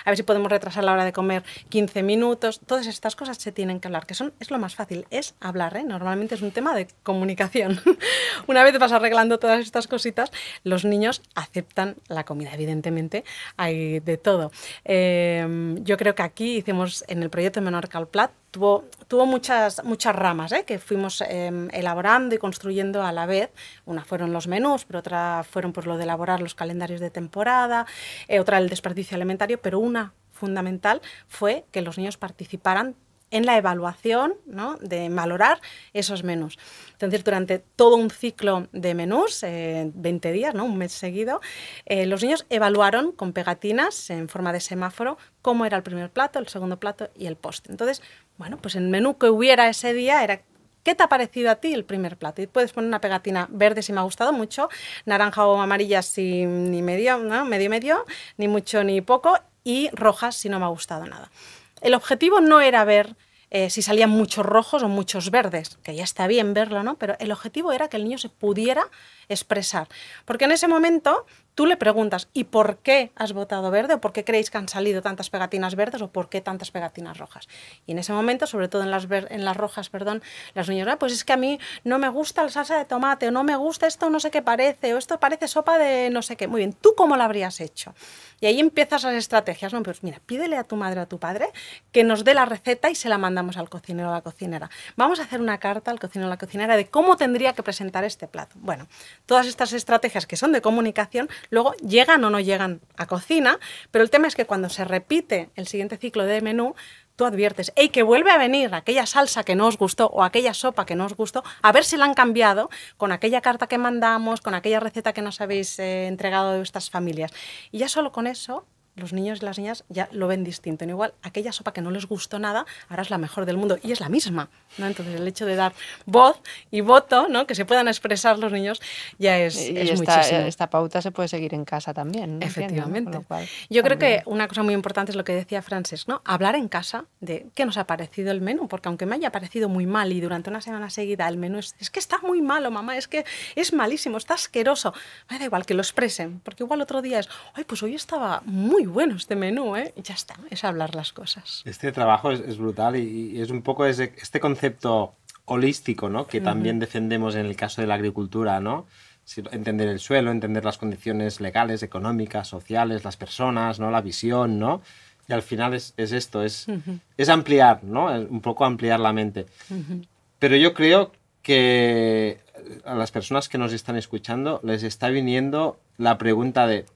A ver si podemos retrasar la hora de comer 15 minutos. Todas estas cosas se tienen que hablar, es lo más fácil, es hablar, Normalmente es un tema de comunicación. Una vez vas arreglando todas estas cositas, los niños aceptan la comida. Evidentemente hay de todo. Yo creo que aquí hicimos en el proyecto de Menorca al Plat, tuvo muchas ramas que fuimos elaborando y construyendo a la vez. Una fueron los menús, pero otra fueron por lo de elaborar los calendarios de temporada, otra el desperdicio alimentario, pero una fundamental fue que los niños participaran en la evaluación, ¿no?, de valorar esos menús. Entonces, durante todo un ciclo de menús, 20 días, ¿no?, un mes seguido, los niños evaluaron con pegatinas en forma de semáforo cómo era el primer plato, el segundo plato y el postre. Entonces, bueno, pues el menú que hubiera ese día era: ¿qué te ha parecido a ti el primer plato? Y puedes poner una pegatina verde si me ha gustado mucho, naranja o amarilla si ni medio, ¿no?, medio, ni mucho ni poco, y rojas si no me ha gustado nada. El objetivo no era ver si salían muchos rojos o muchos verdes, que ya está bien verlo, ¿no? Pero el objetivo era que el niño se pudiera expresar. Porque en ese momento tú le preguntas: ¿y por qué has votado verde? ¿O por qué creéis que han salido tantas pegatinas verdes? ¿O por qué tantas pegatinas rojas? Y en ese momento, sobre todo en las rojas, las niñas, pues es que a mí no me gusta la salsa de tomate, o no me gusta esto, no sé qué parece, o esto parece sopa de no sé qué. Muy bien, ¿tú cómo lo habrías hecho? Y ahí empiezas las estrategias, ¿no? Pues mira, pídele a tu madre o a tu padre que nos dé la receta y se la mandamos al cocinero o a la cocinera. Vamos a hacer una carta al cocinero o a la cocinera de cómo tendría que presentar este plato. Bueno, todas estas estrategias que son de comunicación, luego llegan o no llegan a cocina, pero el tema es que cuando se repite el siguiente ciclo de menú, tú adviertes: ¡ey, que vuelve a venir aquella salsa que no os gustó o aquella sopa que no os gustó! A ver si la han cambiado con aquella carta que mandamos, con aquella receta que nos habéis entregado de vuestras familias. Y ya solo con eso los niños y las niñas ya lo ven distinto. En igual, aquella sopa que no les gustó nada, ahora es la mejor del mundo y es la misma, ¿no? Entonces, el hecho de dar voz y voto, ¿no?, que se puedan expresar los niños, ya es muchísimo. Esta pauta se puede seguir en casa también, ¿no? Efectivamente. Entiendo, ¿no? Yo creo que una cosa muy importante es lo que decía Francesc, ¿no? Hablar en casa de qué nos ha parecido el menú, porque aunque me haya parecido muy mal y durante una semana seguida el menú es que está muy malo, mamá, es que es malísimo, está asqueroso, me da igual que lo expresen, porque igual otro día es: ay, pues hoy estaba muy bueno este menú, y ya está, es hablar las cosas. Este trabajo es brutal y es un poco este concepto holístico, ¿no?, que también defendemos en el caso de la agricultura, ¿no? Entender el suelo, entender las condiciones legales, económicas, sociales, las personas, ¿no?, la visión, ¿no? Y al final es esto, es ampliar, ¿no?, un poco ampliar la mente. Pero yo creo que a las personas que nos están escuchando les está viniendo la pregunta de: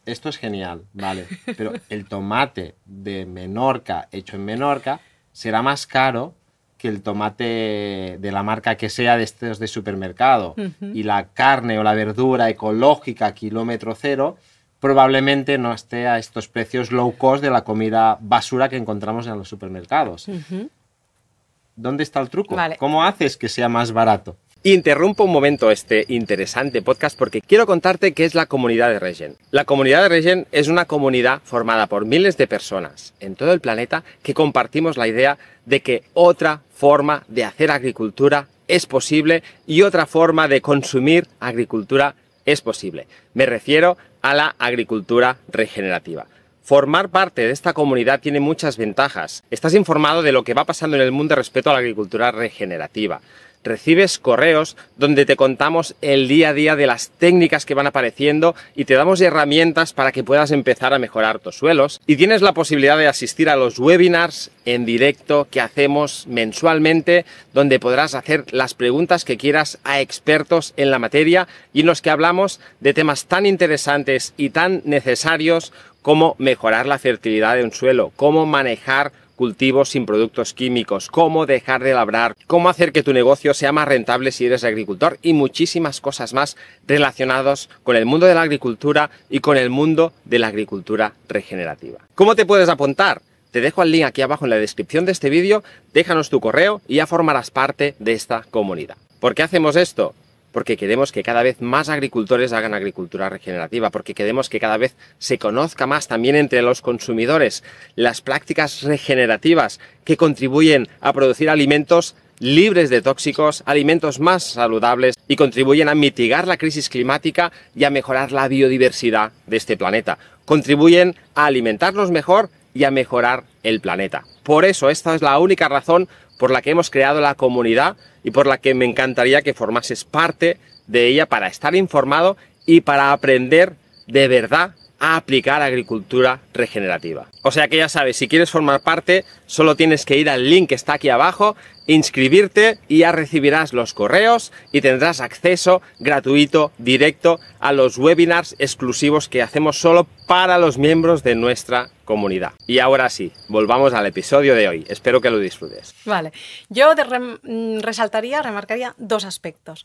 esto es genial, vale, pero el tomate de Menorca, hecho en Menorca, será más caro que el tomate de la marca que sea de estos de supermercado. Y la carne o la verdura ecológica kilómetro cero probablemente no esté a estos precios low cost de la comida basura que encontramos en los supermercados. ¿Dónde está el truco? Vale. ¿Cómo haces que sea más barato? Interrumpo un momento este interesante podcast porque quiero contarte qué es la comunidad de Regen. La comunidad de Regen es una comunidad formada por miles de personas en todo el planeta que compartimos la idea de que otra forma de hacer agricultura es posible y otra forma de consumir agricultura es posible. Me refiero a la agricultura regenerativa. Formar parte de esta comunidad tiene muchas ventajas. Estás informado de lo que va pasando en el mundo respecto a la agricultura regenerativa. Recibes correos donde te contamos el día a día de las técnicas que van apareciendo y te damos herramientas para que puedas empezar a mejorar tus suelos. Y tienes la posibilidad de asistir a los webinars en directo que hacemos mensualmente, donde podrás hacer las preguntas que quieras a expertos en la materia y en los que hablamos de temas tan interesantes y tan necesarios como mejorar la fertilidad de un suelo, cómo manejar cultivos sin productos químicos, cómo dejar de labrar, cómo hacer que tu negocio sea más rentable si eres agricultor y muchísimas cosas más relacionadas con el mundo de la agricultura y con el mundo de la agricultura regenerativa. ¿Cómo te puedes apuntar? Te dejo el link aquí abajo en la descripción de este vídeo, déjanos tu correo y ya formarás parte de esta comunidad. ¿Por qué hacemos esto? Porque queremos que cada vez más agricultores hagan agricultura regenerativa, porque queremos que cada vez se conozca más también entre los consumidores las prácticas regenerativas que contribuyen a producir alimentos libres de tóxicos, alimentos más saludables y contribuyen a mitigar la crisis climática y a mejorar la biodiversidad de este planeta. Contribuyen a alimentarnos mejor y a mejorar el planeta. Por eso, esta es la única razón por la que hemos creado la comunidad y por la que me encantaría que formases parte de ella para estar informado y para aprender de verdad a aplicar agricultura regenerativa. O sea que ya sabes, si quieres formar parte, solo tienes que ir al link que está aquí abajo, inscribirte y ya recibirás los correos y tendrás acceso gratuito, directo a los webinars exclusivos que hacemos solo para los miembros de nuestra comunidad. Y ahora sí, volvamos al episodio de hoy. Espero que lo disfrutes. Vale, yo remarcaría dos aspectos.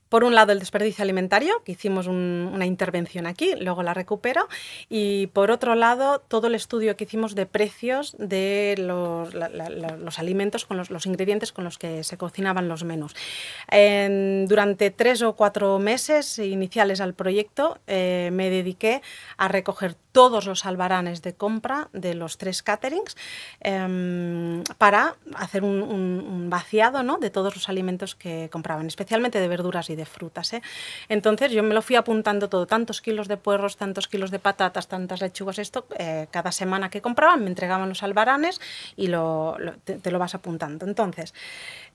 Por un lado, el desperdicio alimentario, que hicimos una intervención aquí, luego la recupero. Y por otro lado, todo el estudio que hicimos de precios de los alimentos, con los ingredientes con los que se cocinaban los menús. Durante 3 o 4 meses iniciales al proyecto, me dediqué a recoger todos los albaranes de compra de los 3 caterings para hacer un vaciado, ¿no?, de todos los alimentos que compraban, especialmente de verduras y de frutas. Entonces yo me lo fui apuntando todo, tantos kilos de puerros, tantos kilos de patatas, tantas lechugas, esto, cada semana que compraban me entregaban los albaranes y te lo vas apuntando. Entonces,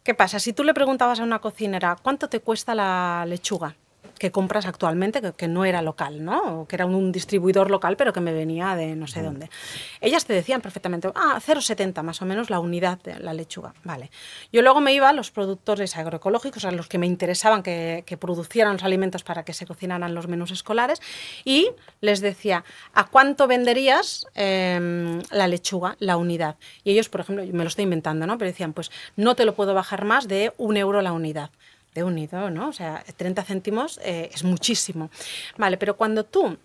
¿qué pasa? Si tú le preguntabas a una cocinera ¿cuánto te cuesta la lechuga que compras actualmente, que no era local, ¿no?, o que era un distribuidor local, pero que me venía de no sé dónde? Ellas te decían perfectamente, 0,70 más o menos la unidad de la lechuga. Vale. Yo luego me iba a los productores agroecológicos, a los que me interesaban que producieran los alimentos para que se cocinaran los menús escolares, y les decía, ¿a cuánto venderías la lechuga, la unidad? Y ellos, por ejemplo, me lo estoy inventando, ¿no?, pero decían, pues no te lo puedo bajar más de 1 euro la unidad. De unido, ¿no? O sea, 30 céntimos es muchísimo. Vale, pero cuando tú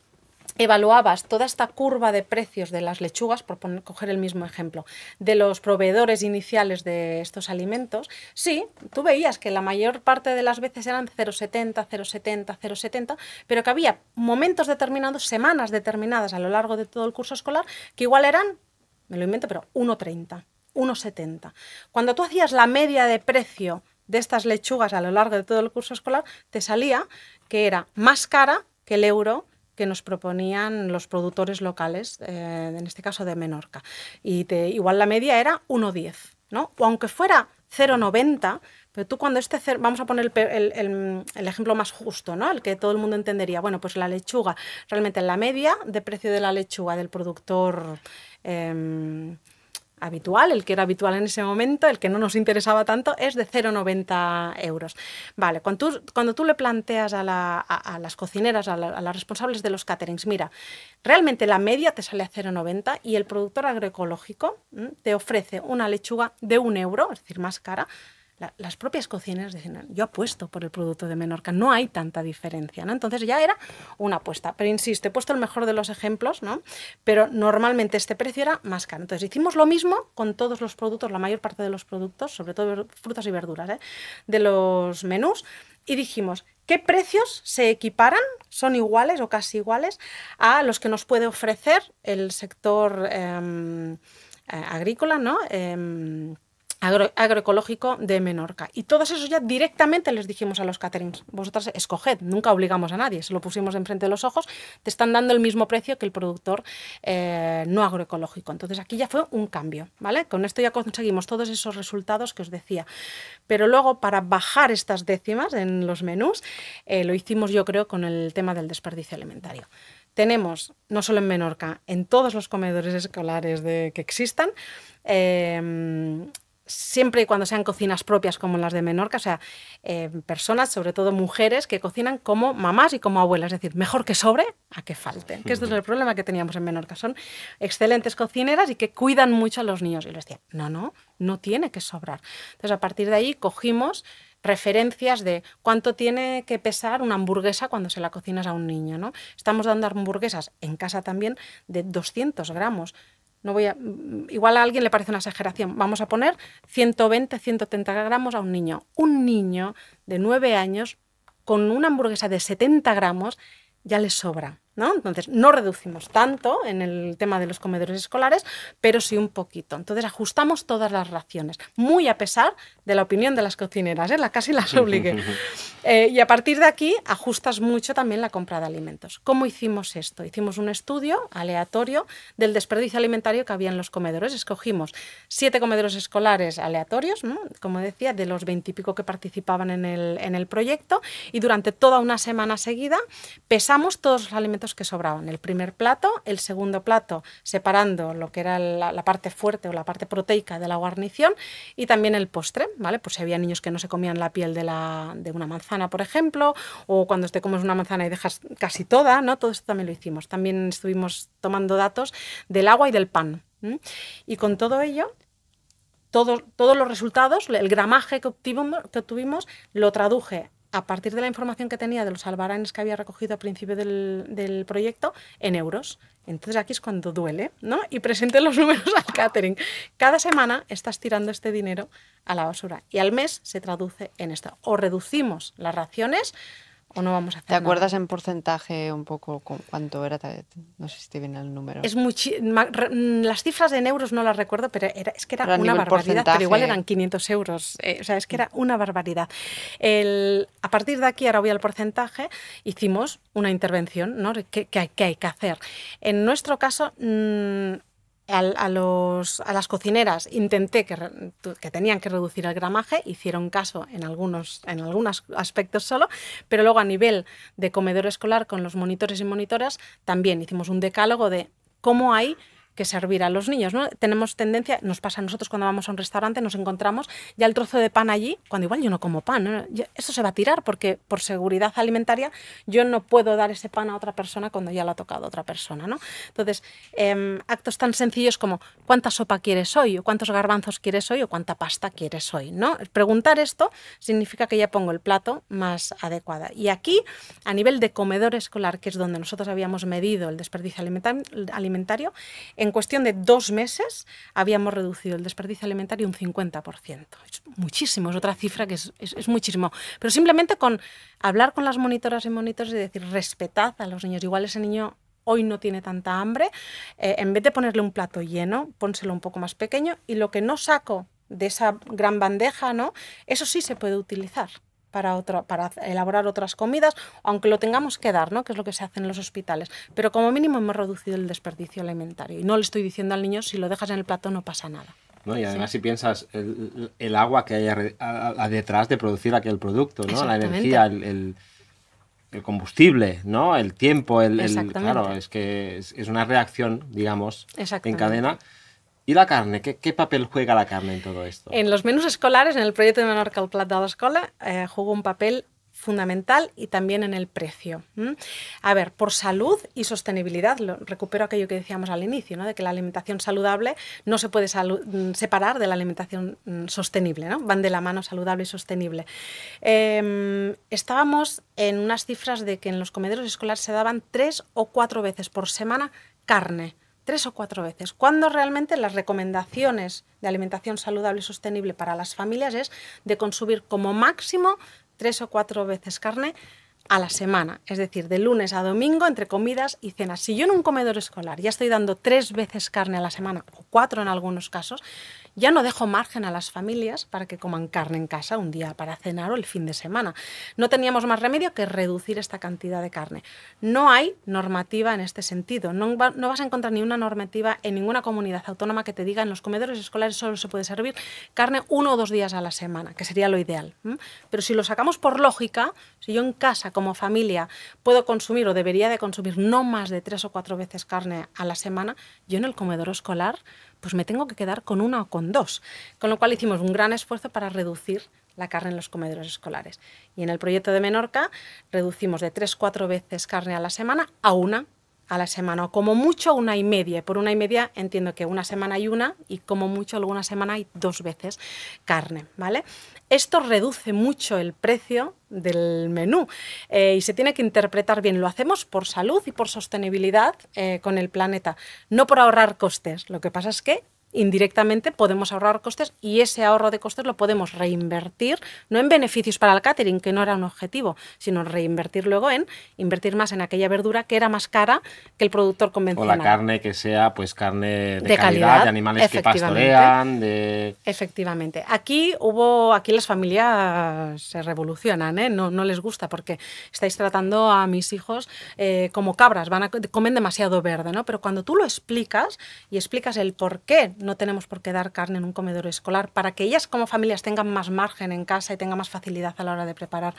evaluabas toda esta curva de precios de las lechugas, por coger el mismo ejemplo, de los proveedores iniciales de estos alimentos, sí, tú veías que la mayor parte de las veces eran 0,70, 0,70, 0,70, pero que había momentos determinados, semanas determinadas a lo largo de todo el curso escolar, que igual eran, me lo invento, pero 1,30, 1,70. Cuando tú hacías la media de precio de estas lechugas a lo largo de todo el curso escolar, te salía que era más cara que el euro que nos proponían los productores locales, en este caso de Menorca. Y igual la media era 1,10, ¿no? O aunque fuera 0,90, pero tú cuando vamos a poner el ejemplo más justo, ¿no?, el que todo el mundo entendería. Bueno, pues la lechuga, realmente la media de precio de la lechuga del productor habitual, el que era habitual en ese momento, el que no nos interesaba tanto, es de 0,90 euros. Vale, cuando tú le planteas a las cocineras, a las responsables de los caterings, mira, realmente la media te sale a 0,90 y el productor agroecológico te ofrece una lechuga de 1 euro, es decir, más cara, las propias cocineras decían, yo apuesto por el producto de Menorca, no hay tanta diferencia, ¿no? Entonces ya era una apuesta. Pero insisto, he puesto el mejor de los ejemplos, ¿no? Pero normalmente este precio era más caro. Entonces hicimos lo mismo con todos los productos, la mayor parte de los productos, sobre todo frutas y verduras, de los menús, y dijimos, ¿qué precios se equiparan, son iguales o casi iguales a los que nos puede ofrecer el sector agrícola, ¿no? Agroecológico de Menorca? Y todos esos ya directamente les dijimos a los caterings, vosotras escoged, nunca obligamos a nadie, se lo pusimos enfrente de los ojos, te están dando el mismo precio que el productor no agroecológico. Entonces aquí ya fue un cambio, ¿vale? Con esto ya conseguimos todos esos resultados que os decía. Pero luego, para bajar estas décimas en los menús, lo hicimos, yo creo, con el tema del desperdicio alimentario. Tenemos, no solo en Menorca, en todos los comedores escolares que existan, siempre y cuando sean cocinas propias como las de Menorca, o sea, personas, sobre todo mujeres, que cocinan como mamás y como abuelas, es decir, mejor que sobre a que falte, que este es el problema que teníamos en Menorca. Son excelentes cocineras y que cuidan mucho a los niños. Y les decía, no tiene que sobrar. Entonces, a partir de ahí cogimos referencias de cuánto tiene que pesar una hamburguesa cuando se la cocinas a un niño, ¿no? Estamos dando hamburguesas en casa también de 200 gramos. Igual a alguien le parece una exageración. Vamos a poner 120, 130 gramos a un niño. Un niño de 9 años con una hamburguesa de 70 gramos ya le sobra, ¿no? Entonces, no reducimos tanto en el tema de los comedores escolares, pero sí un poquito. Entonces, ajustamos todas las raciones, muy a pesar de la opinión de las cocineras, casi las obligué. Y a partir de aquí, ajustas mucho también la compra de alimentos. ¿Cómo hicimos esto? Hicimos un estudio aleatorio del desperdicio alimentario que había en los comedores. Escogimos 7 comedores escolares aleatorios, ¿no? Como decía, de los 20 y pico que participaban en el proyecto, y durante toda una semana seguida pesamos todos los alimentos que sobraban. El primer plato, el segundo plato, separando lo que era la parte fuerte o la parte proteica de la guarnición, y también el postre, ¿vale? Pues si había niños que no se comían la piel de una manzana, por ejemplo, o cuando te comes una manzana y dejas casi toda, ¿no? Todo esto también lo hicimos. También estuvimos tomando datos del agua y del pan. Y con todo ello, todos los resultados, el gramaje que obtuvimos, lo traduje a partir de la información que tenía de los albaranes que había recogido al principio del proyecto en euros. Entonces aquí es cuando duele, ¿no? Y presenté los números al catering. Cada semana estás tirando este dinero a la basura y al mes se traduce en esto. O reducimos las raciones o no vamos a hacer ¿Te acuerdas nada. en porcentaje un poco cuánto era? No sé si te viene el número. Las cifras en euros no las recuerdo, pero es que era una barbaridad, porcentaje. pero igual eran 500 euros. O sea, es que era una barbaridad. A partir de aquí, ahora voy al porcentaje, hicimos una intervención, ¿no? ¿Qué hay que hacer? En nuestro caso, a las cocineras intenté que tenían que reducir el gramaje, hicieron caso en algunos aspectos solo, pero luego a nivel de comedor escolar con los monitores y monitoras también hicimos un decálogo de cómo hay que servir a los niños, ¿no? Tenemos tendencia, nos pasa a nosotros cuando vamos a un restaurante, nos encontramos ya el trozo de pan allí, cuando igual yo no como pan, ¿no? Eso se va a tirar porque por seguridad alimentaria yo no puedo dar ese pan a otra persona cuando ya lo ha tocado otra persona, ¿no? Entonces, actos tan sencillos como ¿cuánta sopa quieres hoy? O ¿cuántos garbanzos quieres hoy? O ¿cuánta pasta quieres hoy? ¿No? Preguntar esto significa que ya pongo el plato más adecuado. Y aquí, a nivel de comedor escolar, que es donde nosotros habíamos medido el desperdicio alimentario, en cuestión de 2 meses habíamos reducido el desperdicio alimentario un 50%. Es muchísimo, es otra cifra que es muchísimo. Pero simplemente con hablar con las monitoras y monitores y decir, respetad a los niños. Igual ese niño hoy no tiene tanta hambre, en vez de ponerle un plato lleno, pónselo un poco más pequeño, y lo que no saco de esa gran bandeja, ¿no? Eso sí se puede utilizar para elaborar otras comidas, aunque lo tengamos que dar, ¿no? Que es lo que se hace en los hospitales. Pero como mínimo hemos reducido el desperdicio alimentario. Y no le estoy diciendo al niño, si lo dejas en el plato no pasa nada. ¿No? Y además, si piensas el agua que hay detrás de producir aquel producto, ¿no? La energía, el combustible, ¿no? El tiempo, claro, es que es una reacción, digamos, en cadena. ¿Y la carne? ¿Qué papel juega la carne en todo esto? En los menús escolares, en el proyecto de Menorca, el plat de l'escola, jugó un papel fundamental y también en el precio. A ver, por salud y sostenibilidad, recupero aquello que decíamos al inicio, ¿no? De que la alimentación saludable no se puede separar de la alimentación sostenible, ¿no? Van de la mano saludable y sostenible. Estábamos en unas cifras de que en los comedores escolares se daban 3 o 4 veces por semana carne. 3 o 4 veces, cuando realmente las recomendaciones de alimentación saludable y sostenible para las familias es de consumir como máximo 3 o 4 veces carne a la semana, es decir, de lunes a domingo entre comidas y cenas. Si yo en un comedor escolar ya estoy dando 3 veces carne a la semana, o 4 en algunos casos, ya no dejo margen a las familias para que coman carne en casa un día para cenar o el fin de semana. No teníamos más remedio que reducir esta cantidad de carne. No hay normativa en este sentido. No vas a encontrar ni una normativa en ninguna comunidad autónoma que te diga en los comedores escolares solo se puede servir carne 1 o 2 días a la semana, que sería lo ideal. Pero si lo sacamos por lógica, si yo en casa como familia puedo consumir o debería de consumir no más de 3 o 4 veces carne a la semana, yo en el comedor escolar pues me tengo que quedar con 1 o con 2. Con lo cual hicimos un gran esfuerzo para reducir la carne en los comedores escolares. Y en el proyecto de Menorca reducimos de 3-4 veces carne a la semana a 1 a la semana, o como mucho 1,5. Por 1,5 entiendo que una semana hay 1 y como mucho alguna semana hay 2 veces carne, ¿vale? Esto reduce mucho el precio del menú y se tiene que interpretar bien. Lo hacemos por salud y por sostenibilidad con el planeta, no por ahorrar costes. Lo que pasa es que indirectamente podemos ahorrar costes y ese ahorro de costes lo podemos reinvertir, no en beneficios para el catering, que no era un objetivo, sino reinvertir luego en invertir más en aquella verdura que era más cara que el productor convencional. O la carne que sea pues carne de calidad, de animales que pastorean. Efectivamente. Aquí las familias se revolucionan, ¿eh? No les gusta porque estáis tratando a mis hijos como cabras, comen demasiado verde, ¿no? Pero cuando tú lo explicas y explicas el por qué no tenemos por qué dar carne en un comedor escolar, para que ellas como familias tengan más margen en casa y tengan más facilidad a la hora de preparar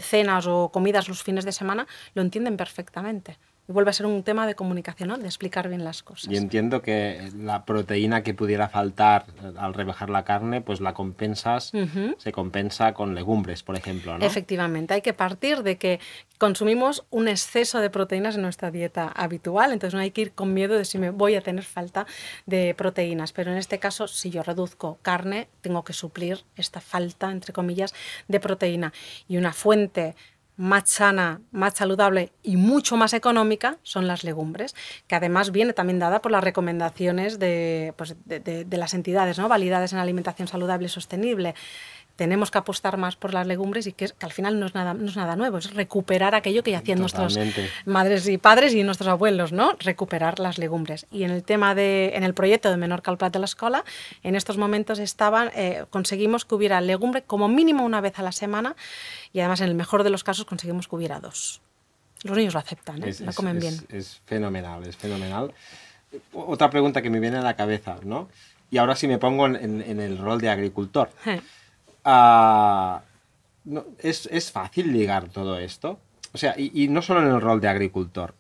cenas o comidas los fines de semana, lo entienden perfectamente. Y vuelve a ser un tema de comunicación, ¿no? De explicar bien las cosas. Y entiendo que la proteína que pudiera faltar al rebajar la carne, pues la compensas, se compensa con legumbres, por ejemplo, ¿no? Efectivamente, hay que partir de que consumimos un exceso de proteínas en nuestra dieta habitual, entonces no hay que ir con miedo de si me voy a tener falta de proteínas, pero en este caso, si yo reduzco carne, tengo que suplir esta falta, entre comillas, de proteína. Y una fuente más sana, más saludable y mucho más económica son las legumbres, que además viene también dada por las recomendaciones de las entidades, ¿no? Validadas en alimentación saludable y sostenible. Tenemos que apostar más por las legumbres y que al final no es nada nuevo, es recuperar aquello que ya hacían nuestras madres y padres y nuestros abuelos, ¿no? Recuperar las legumbres. Y en el proyecto de Menorca al Plat de l'Escola, en estos momentos conseguimos que hubiera legumbre como mínimo una vez a la semana y además en el mejor de los casos conseguimos que hubiera 2. Los niños lo aceptan, lo comen bien. Es fenomenal, es fenomenal. Otra pregunta que me viene a la cabeza, ¿no? Y ahora sí me pongo en el rol de agricultor. ¿Es fácil ligar todo esto? O sea, y no solo en el rol de agricultor.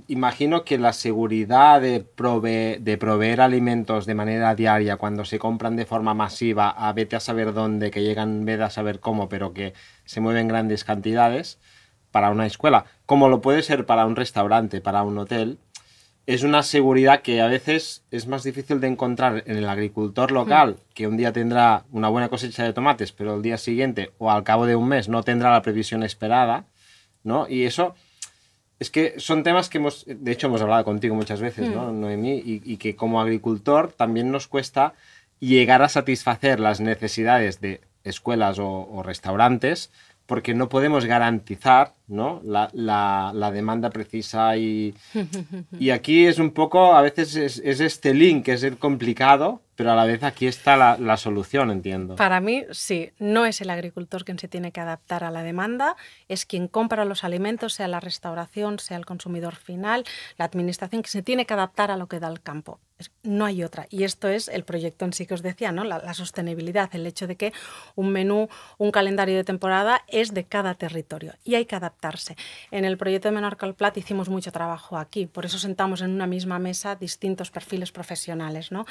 Imagino que la seguridad de proveer alimentos de manera diaria cuando se compran de forma masiva a vete a saber dónde, que llegan vete a saber cómo, pero que se mueven grandes cantidades para una escuela, como lo puede ser para un restaurante, para un hotel, es una seguridad que a veces es más difícil de encontrar en el agricultor local, que un día tendrá una buena cosecha de tomates, pero el día siguiente o al cabo de un mes no tendrá la previsión esperada, ¿no? Y eso es que son temas que de hecho hemos hablado contigo muchas veces, ¿no, Noemí? Y que como agricultor también nos cuesta llegar a satisfacer las necesidades de escuelas o restaurantes, porque no podemos garantizar, ¿no? la demanda precisa y aquí es un poco, a veces es este link, es el complicado, pero a la vez aquí está la solución, entiendo. Para mí, sí, no es el agricultor quien se tiene que adaptar a la demanda, es quien compra los alimentos, sea la restauración, sea el consumidor final, la administración, que se tiene que adaptar a lo que da el campo. No hay otra. Y esto es el proyecto en sí que os decía, ¿no? La sostenibilidad, el hecho de que un menú, un calendario de temporada es de cada territorio y hay que adaptarse. En el proyecto de Menorca al Plat hicimos mucho trabajo aquí, por eso sentamos en una misma mesa distintos perfiles profesionales, ¿no?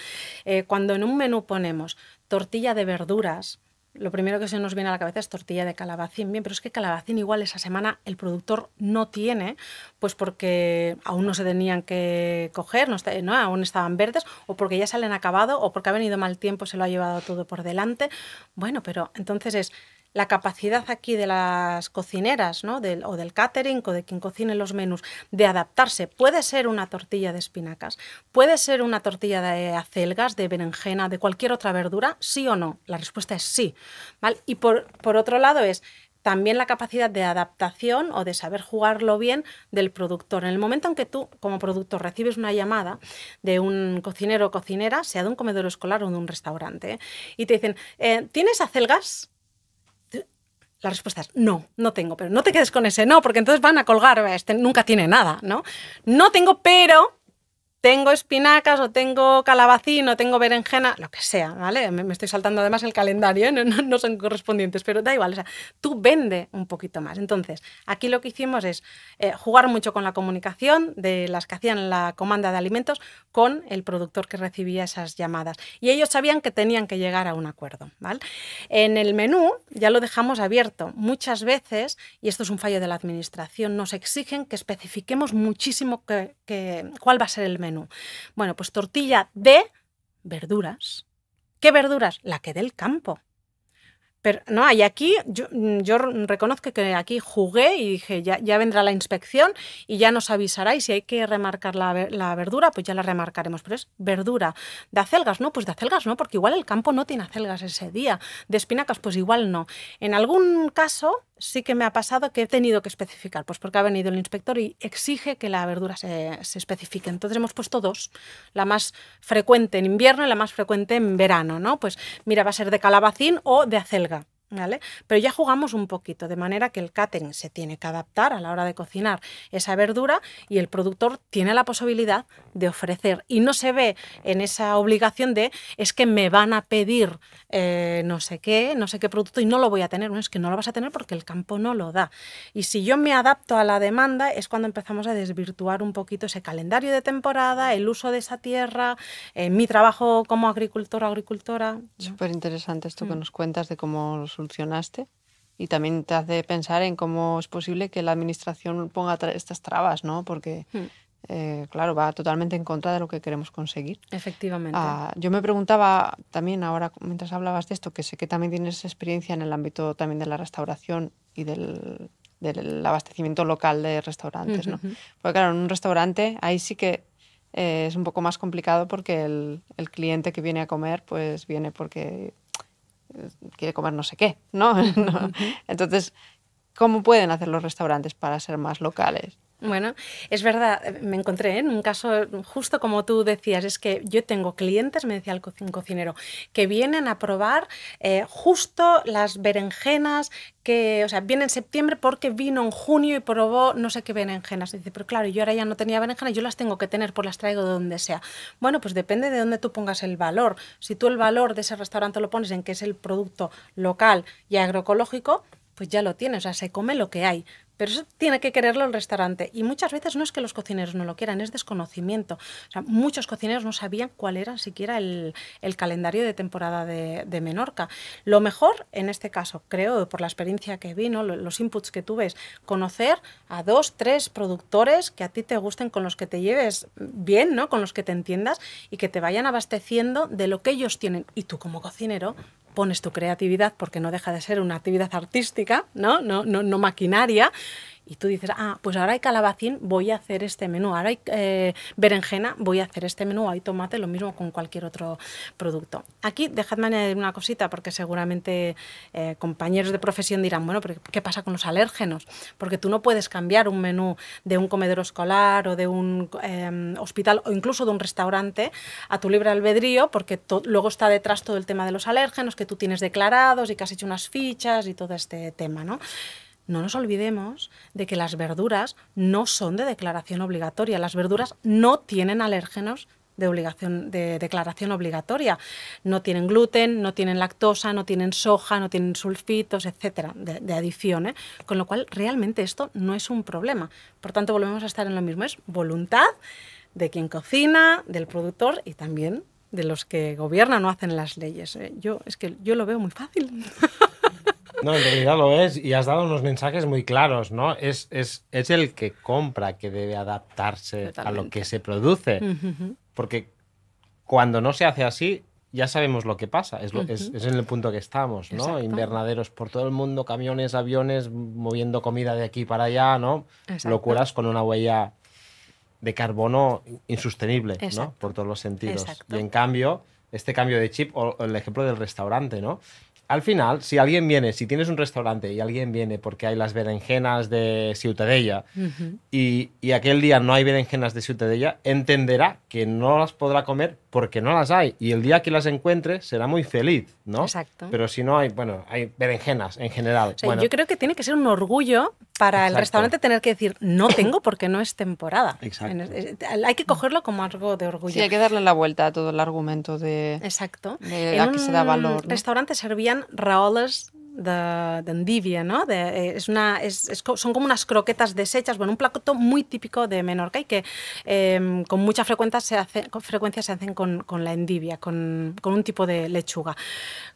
Cuando en un menú ponemos tortilla de verduras, lo primero que se nos viene a la cabeza es tortilla de calabacín. Bien, pero es que calabacín igual esa semana el productor no tiene, pues porque aún no se tenían que coger, no, aún estaban verdes, o porque ya se le han acabado, o porque ha venido mal tiempo, se lo ha llevado todo por delante. Bueno, pero entonces es la capacidad aquí de las cocineras, ¿no? O del catering, o de quien cocine los menús, de adaptarse. Puede ser una tortilla de espinacas, puede ser una tortilla de acelgas, de berenjena, de cualquier otra verdura, ¿sí o no? La respuesta es sí, ¿vale? Y por otro lado es también la capacidad de adaptación o de saber jugarlo bien del productor. En el momento en que tú, como productor, recibes una llamada de un cocinero o cocinera, sea de un comedor escolar o de un restaurante, y te dicen, ¿tienes acelgas? La respuesta es no, no tengo, pero no te quedes con ese no, porque entonces van a colgar, este nunca tiene nada, ¿no? No tengo, pero tengo espinacas o tengo calabacín o tengo berenjena, lo que sea, ¿vale? Me estoy saltando además el calendario, ¿eh? No son correspondientes, pero da igual, o sea, tú vende un poquito más. Entonces, aquí lo que hicimos es jugar mucho con la comunicación de las que hacían la comanda de alimentos con el productor que recibía esas llamadas. Y ellos sabían que tenían que llegar a un acuerdo, ¿vale? En el menú ya lo dejamos abierto. Muchas veces, y esto es un fallo de la administración, nos exigen que especifiquemos muchísimo cuál va a ser el menú. Bueno, pues tortilla de verduras. ¿Qué verduras? La que del campo. Pero no, y aquí yo reconozco que aquí jugué y dije, ya vendrá la inspección y ya nos avisará, y si hay que remarcar la verdura, pues ya la remarcaremos. Pero es verdura. ¿De acelgas? No, pues de acelgas no, porque igual el campo no tiene acelgas ese día. ¿De espinacas? Pues igual no. En algún caso sí que me ha pasado que he tenido que especificar, pues porque ha venido el inspector y exige que la verdura se especifique. Entonces hemos puesto dos, la más frecuente en invierno y la más frecuente en verano, ¿no? Pues mira, va a ser de calabacín o de acelga, ¿vale? Pero ya jugamos un poquito, de manera que el catering se tiene que adaptar a la hora de cocinar esa verdura y el productor tiene la posibilidad de ofrecer, y no se ve en esa obligación de es que me van a pedir no sé qué producto y no lo voy a tener. No, es que no lo vas a tener porque el campo no lo da. Y si yo me adapto a la demanda es cuando empezamos a desvirtuar un poquito ese calendario de temporada, el uso de esa tierra, mi trabajo como agricultora. Súper interesante esto que nos cuentas de cómo lo solucionaste, y también te hace pensar en cómo es posible que la administración ponga estas trabas, ¿no? Porque, claro, va totalmente en contra de lo que queremos conseguir. Efectivamente. Yo me preguntaba también ahora, mientras hablabas de esto, que sé que también tienes experiencia en el ámbito también de la restauración y del abastecimiento local de restaurantes, ¿no? Porque claro, en un restaurante ahí sí que es un poco más complicado, porque el cliente que viene a comer pues viene porque quiere comer no sé qué, ¿no? Entonces, ¿cómo pueden hacer los restaurantes para ser más locales? Bueno, es verdad, me encontré en un caso justo como tú decías, es que yo tengo clientes, me decía el cocinero, que vienen a probar justo las berenjenas que, o sea, viene en septiembre porque vino en junio y probó no sé qué berenjenas. Dice, pero claro, yo ahora ya no tenía berenjenas, yo las tengo que tener, pues las traigo de donde sea. Bueno, pues depende de dónde tú pongas el valor. Si tú el valor de ese restaurante lo pones en que es el producto local y agroecológico, pues ya lo tienes, o sea, se come lo que hay. Pero eso tiene que quererlo el restaurante. Y muchas veces no es que los cocineros no lo quieran, es desconocimiento. O sea, muchos cocineros no sabían cuál era siquiera el calendario de temporada de Menorca. Lo mejor, en este caso, creo, por la experiencia que vi, ¿no? Los inputs que tuve, es conocer a 2, 3 productores que a ti te gusten, con los que te lleves bien, ¿no? Con los que te entiendas y que te vayan abasteciendo de lo que ellos tienen. Y tú, como cocinero, pones tu creatividad, porque no deja de ser una actividad artística, no maquinaria, y tú dices, pues ahora hay calabacín, voy a hacer este menú, ahora hay berenjena, voy a hacer este menú, hay tomate, lo mismo con cualquier otro producto. Aquí dejadme añadir una cosita, porque seguramente compañeros de profesión dirán, bueno, pero ¿qué pasa con los alérgenos? Porque tú no puedes cambiar un menú de un comedor escolar o de un hospital o incluso de un restaurante a tu libre albedrío, porque luego está detrás todo el tema de los alérgenos que tú tienes declarados y que has hecho unas fichas y todo este tema, ¿no? No nos olvidemos de que las verduras no son de declaración obligatoria. Las verduras no tienen alérgenos de declaración obligatoria. No tienen gluten, no tienen lactosa, no tienen soja, no tienen sulfitos, etcétera, de adición, ¿eh? Con lo cual, realmente esto no es un problema. Por tanto, volvemos a estar en lo mismo. Es voluntad de quien cocina, del productor y también de los que gobiernan o hacen las leyes. Es que yo lo veo muy fácil. No, en realidad lo es, y has dado unos mensajes muy claros, ¿no? Es el que compra que debe adaptarse a lo que se produce, porque cuando no se hace así, ya sabemos lo que pasa, es en el punto que estamos, ¿no? Exacto. Invernaderos por todo el mundo, camiones, aviones, moviendo comida de aquí para allá, ¿no? Exacto. Locuras con una huella de carbono insostenible, ¿no? Exacto. Por todos los sentidos. Exacto. Y en cambio, este cambio de chip, o el ejemplo del restaurante, ¿no? Al final, si alguien viene, si tienes un restaurante y alguien viene porque hay las berenjenas de Ciutadella y aquel día no hay berenjenas de Ciutadella, entenderá que no las podrá comer porque no las hay. Y el día que las encuentre será muy feliz, ¿no? Exacto. Pero si no hay, bueno, hay berenjenas en general. O sea, bueno, yo creo que tiene que ser un orgullo para el Exacto. restaurante tener que decir, no tengo porque no es temporada. Exacto. Hay que cogerlo como algo de orgullo. Sí, hay que darle la vuelta a todo el argumento de Exacto. a que se da valor, En un ¿no? restaurante servían raoles de endivia, ¿no? Son como unas croquetas deshechas, bueno, un plato muy típico de Menorca y que con mucha frecuencia se hacen con la endivia, con un tipo de lechuga.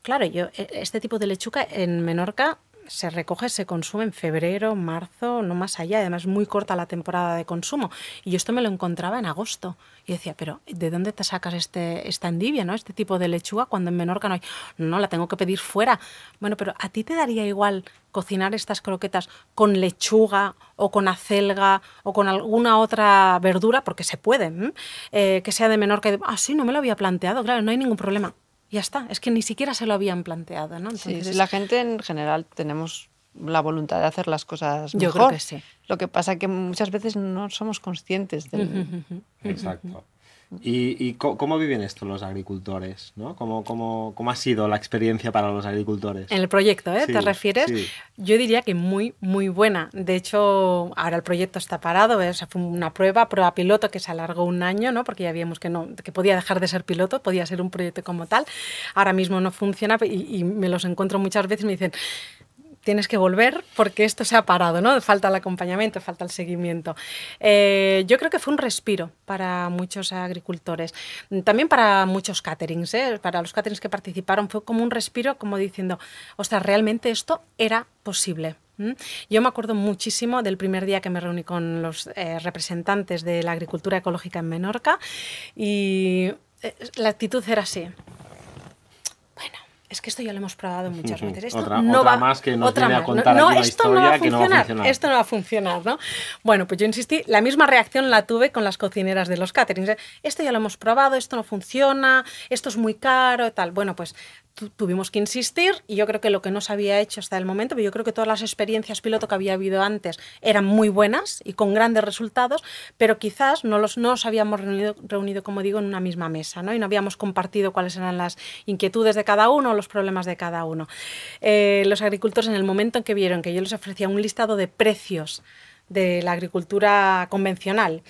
Claro, este tipo de lechuga en Menorca se recoge, se consume en febrero, marzo, no más allá. Además, es muy corta la temporada de consumo. Y yo esto me lo encontraba en agosto. Y decía, pero ¿de dónde te sacas esta endivia, ¿no? Este tipo de lechuga cuando en Menorca no hay? No, la tengo que pedir fuera. Bueno, pero ¿a ti te daría igual cocinar estas croquetas con lechuga o con acelga o con alguna otra verdura? Porque se puede, que sea de Menorca. Sí, no me lo había planteado. Claro, no hay ningún problema. Ya está, es que ni siquiera se lo habían planteado, ¿no? Entonces, sí, la gente en general tenemos la voluntad de hacer las cosas mejor. Yo creo que sí. Lo que pasa es que muchas veces no somos conscientes del... Exacto. ¿Y cómo viven esto los agricultores, ¿no? ¿Cómo ha sido la experiencia para los agricultores? En el proyecto, Sí, ¿te refieres? sí. Yo diría que muy, muy buena. De hecho, ahora el proyecto está parado, o sea, fue una prueba piloto que se alargó un año, ¿no? Porque ya vimos que podía dejar de ser piloto, podía ser un proyecto como tal. Ahora mismo no funciona y me los encuentro muchas veces y me dicen, tienes que volver porque esto se ha parado, ¿no? Falta el acompañamiento, falta el seguimiento. Yo creo que fue un respiro para muchos agricultores, también para muchos caterings, para los caterings que participaron, fue como un respiro, como diciendo, ostras, realmente esto era posible. Yo me acuerdo muchísimo del primer día que me reuní con los representantes de la agricultura ecológica en Menorca y la actitud era así. Es que esto ya lo hemos probado muchas veces. Esto otra no va, más que nos otra viene a más. contar no, aquí una esto no va a historia que no va a funcionar. Esto no va a funcionar, ¿no? Bueno, pues yo insistí, la misma reacción la tuve con las cocineras de los caterings. Esto ya lo hemos probado, esto no funciona, esto es muy caro, tal. Bueno, pues tuvimos que insistir y yo creo que lo que no se había hecho hasta el momento, pero yo creo que todas las experiencias piloto que había habido antes eran muy buenas y con grandes resultados, pero quizás no nos habíamos reunido, como digo, en una misma mesa, ¿no? Y no habíamos compartido cuáles eran las inquietudes de cada uno o los problemas de cada uno. Los agricultores, en el momento en que vieron que yo les ofrecía un listado de precios de la agricultura convencional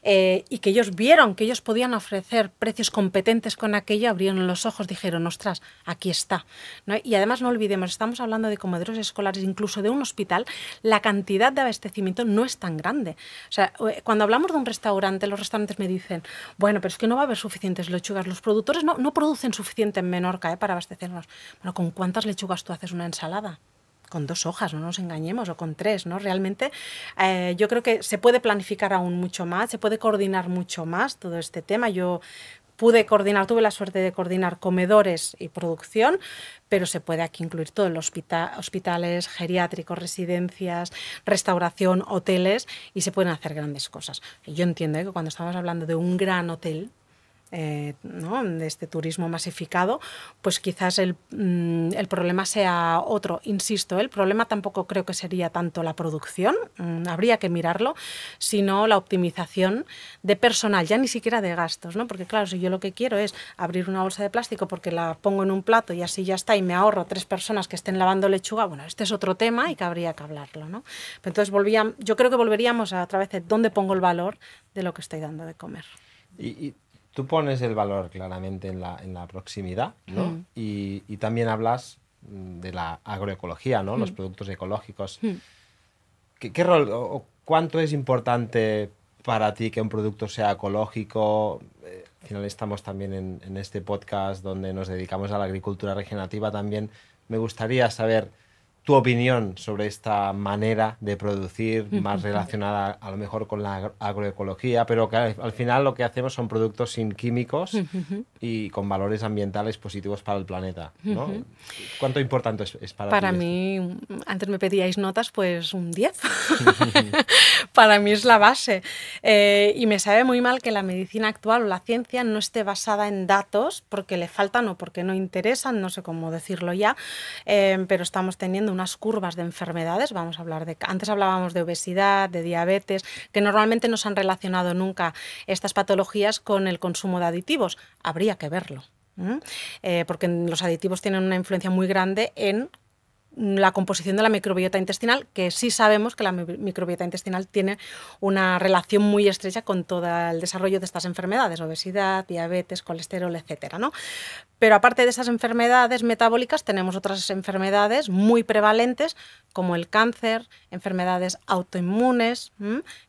y que ellos vieron que ellos podían ofrecer precios competentes con aquello, abrieron los ojos, dijeron, ostras, aquí está, ¿no? Y además no olvidemos, estamos hablando de comederos escolares, incluso de un hospital, la cantidad de abastecimiento no es tan grande. O sea, cuando hablamos de un restaurante, los restaurantes me dicen, bueno, pero es que no va a haber suficientes lechugas, los productores no producen suficiente en Menorca para abastecernos. Bueno, ¿con cuántas lechugas tú haces una ensalada? Con 2 hojas, no nos engañemos, o con 3, ¿no? Realmente yo creo que se puede planificar aún mucho más, se puede coordinar mucho más todo este tema. Yo tuve la suerte de coordinar comedores y producción, pero se puede aquí incluir todo, los hospitales, geriátricos, residencias, restauración, hoteles, y se pueden hacer grandes cosas. Y yo entiendo que cuando estamos hablando de un gran hotel, ¿no? De este turismo masificado, pues quizás el problema sea otro. Insisto, el problema tampoco creo que sería tanto la producción, habría que mirarlo, sino la optimización de personal, ya ni siquiera de gastos, ¿no? Porque claro, si yo lo que quiero es abrir una bolsa de plástico porque la pongo en un plato y así ya está y me ahorro 3 personas que estén lavando lechuga, bueno, este es otro tema y que habría que hablarlo, ¿no? Pero entonces yo creo que volveríamos a través de dónde pongo el valor de lo que estoy dando de comer. Y tú pones el valor claramente en la proximidad, ¿no? Y también hablas de la agroecología, ¿no? Los productos ecológicos. ¿Qué rol o cuánto es importante para ti que un producto sea ecológico? al final estamos también en este podcast donde nos dedicamos a la agricultura regenerativa, también me gustaría saber tu opinión sobre esta manera de producir más relacionada a lo mejor con la agroecología, pero que al final lo que hacemos son productos sin químicos y con valores ambientales positivos para el planeta, ¿no? ¿Cuánto importante es para ti? Para mí, antes me pedíais notas, pues un 10. Para mí es la base. Y me sabe muy mal que la medicina actual o la ciencia no esté basada en datos porque le faltan o porque no interesan, no sé cómo decirlo ya, pero estamos teniendo unas curvas de enfermedades, vamos a hablar de... Antes hablábamos de obesidad, de diabetes, que normalmente no se han relacionado nunca estas patologías con el consumo de aditivos. Habría que verlo, porque los aditivos tienen una influencia muy grande en la composición de la microbiota intestinal, que sí sabemos que la microbiota intestinal tiene una relación muy estrecha con todo el desarrollo de estas enfermedades, obesidad, diabetes, colesterol, etcétera, ¿no? Pero aparte de esas enfermedades metabólicas, tenemos otras enfermedades muy prevalentes, como el cáncer, enfermedades autoinmunes,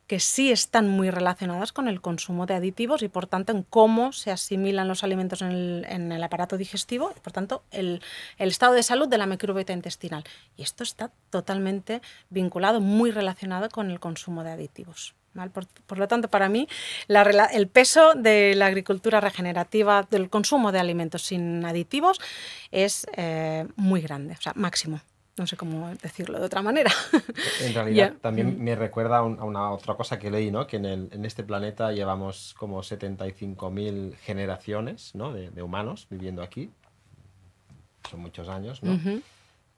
que sí están muy relacionadas con el consumo de aditivos y, por tanto, en cómo se asimilan los alimentos en el aparato digestivo y, por tanto, el estado de salud de la microbiota intestinal. Y esto está totalmente vinculado, muy relacionado con el consumo de aditivos. Por lo tanto, para mí, el peso de la agricultura regenerativa, del consumo de alimentos sin aditivos, es muy grande, o sea, máximo. No sé cómo decirlo de otra manera. En realidad, también me recuerda a una otra cosa que leí, ¿no? Que en este planeta llevamos como 75.000 generaciones, ¿no? de humanos viviendo aquí. Son muchos años, ¿no?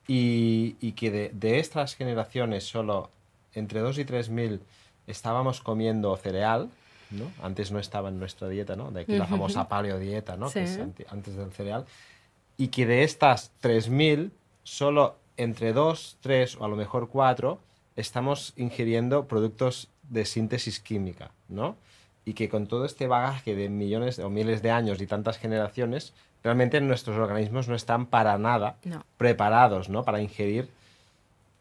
Y que de estas generaciones solo entre 2 y 3.000 estábamos comiendo cereal, ¿no? Antes no estaba en nuestra dieta, ¿no? De aquí la famosa paleodieta, ¿no? Sí. Que es antes del cereal. Y que de estas 3.000, solo entre 2, 3 o a lo mejor 4 estamos ingiriendo productos de síntesis química, ¿no? Y que con todo este bagaje de millones o miles de años y tantas generaciones, realmente nuestros organismos no están para nada preparados, ¿no? Para ingerir.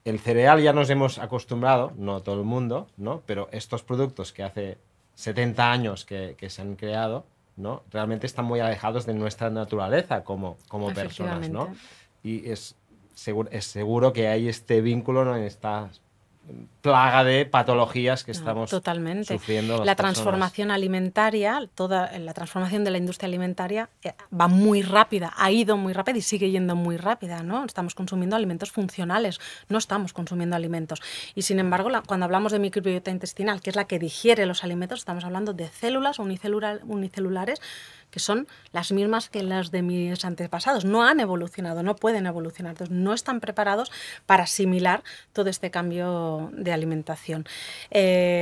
El cereal ya nos hemos acostumbrado, no todo el mundo, ¿no? Pero estos productos que hace 70 años que se han creado, ¿no? Realmente están muy alejados de nuestra naturaleza como personas, ¿no? Y es seguro que hay este vínculo, ¿no? En esta plaga de patologías que estamos sufriendo. La transformación alimentaria, toda la transformación de la industria alimentaria va muy rápida, ha ido muy rápida y sigue yendo muy rápida, ¿no? Estamos consumiendo alimentos funcionales, no estamos consumiendo alimentos. Y sin embargo, cuando hablamos de microbiota intestinal, que es la que digiere los alimentos, estamos hablando de células unicelulares que son las mismas que las de mis antepasados. No han evolucionado, no pueden evolucionar, entonces no están preparados para asimilar todo este cambio de alimentación.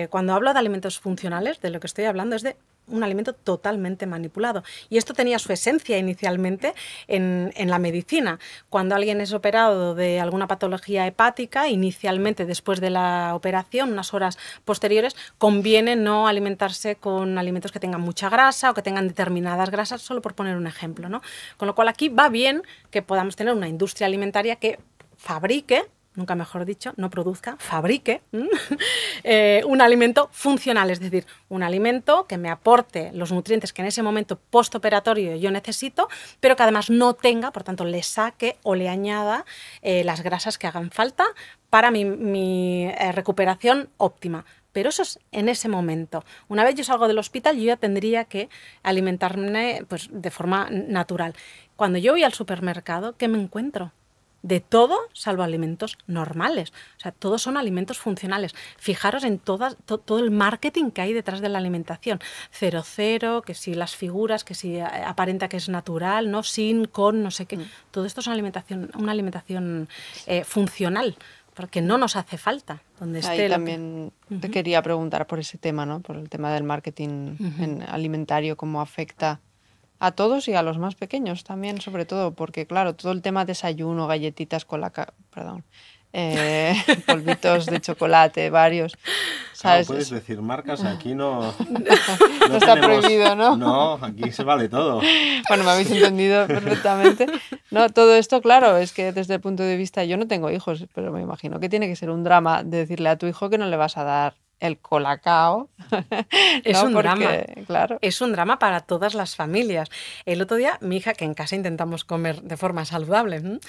Cuando hablo de alimentos funcionales, de lo que estoy hablando es de un alimento totalmente manipulado. Y esto tenía su esencia inicialmente en la medicina. Cuando alguien es operado de alguna patología hepática, inicialmente después de la operación, unas horas posteriores, conviene no alimentarse con alimentos que tengan mucha grasa o que tengan determinadas grasas, solo por poner un ejemplo, ¿no? Con lo cual aquí va bien que podamos tener una industria alimentaria que fabrique, nunca mejor dicho, no produzca, fabrique un alimento funcional, es decir, un alimento que me aporte los nutrientes que en ese momento postoperatorio yo necesito, pero que además no tenga, por tanto, le saque o le añada las grasas que hagan falta para mi recuperación óptima. Pero eso es en ese momento. Una vez yo salgo del hospital, yo ya tendría que alimentarme pues, de forma natural. Cuando yo voy al supermercado, ¿qué me encuentro? De todo, salvo alimentos normales. O sea, todos son alimentos funcionales. Fijaros en todo el marketing que hay detrás de la alimentación. 0,0, que si las figuras, que si aparenta que es natural, ¿no? Sin, con, no sé qué. Todo esto es una alimentación funcional, porque no nos hace falta. Donde esté ahí también te quería preguntar por ese tema, ¿no? Por el tema del marketing alimentario, cómo afecta a todos y a los más pequeños también, sobre todo, porque claro, todo el tema desayuno, galletitas con polvitos de chocolate, varios, ¿sabes? No puedes decir marcas, aquí no está prohibido, ¿no? No, aquí se vale todo. Bueno, me habéis entendido perfectamente. No, todo esto, claro, es que desde el punto de vista, yo no tengo hijos, pero me imagino que tiene que ser un drama de decirle a tu hijo que no le vas a dar el colacao. Es ¿no? un drama. Claro. Es un drama para todas las familias. El otro día, mi hija, que en casa intentamos comer de forma saludable,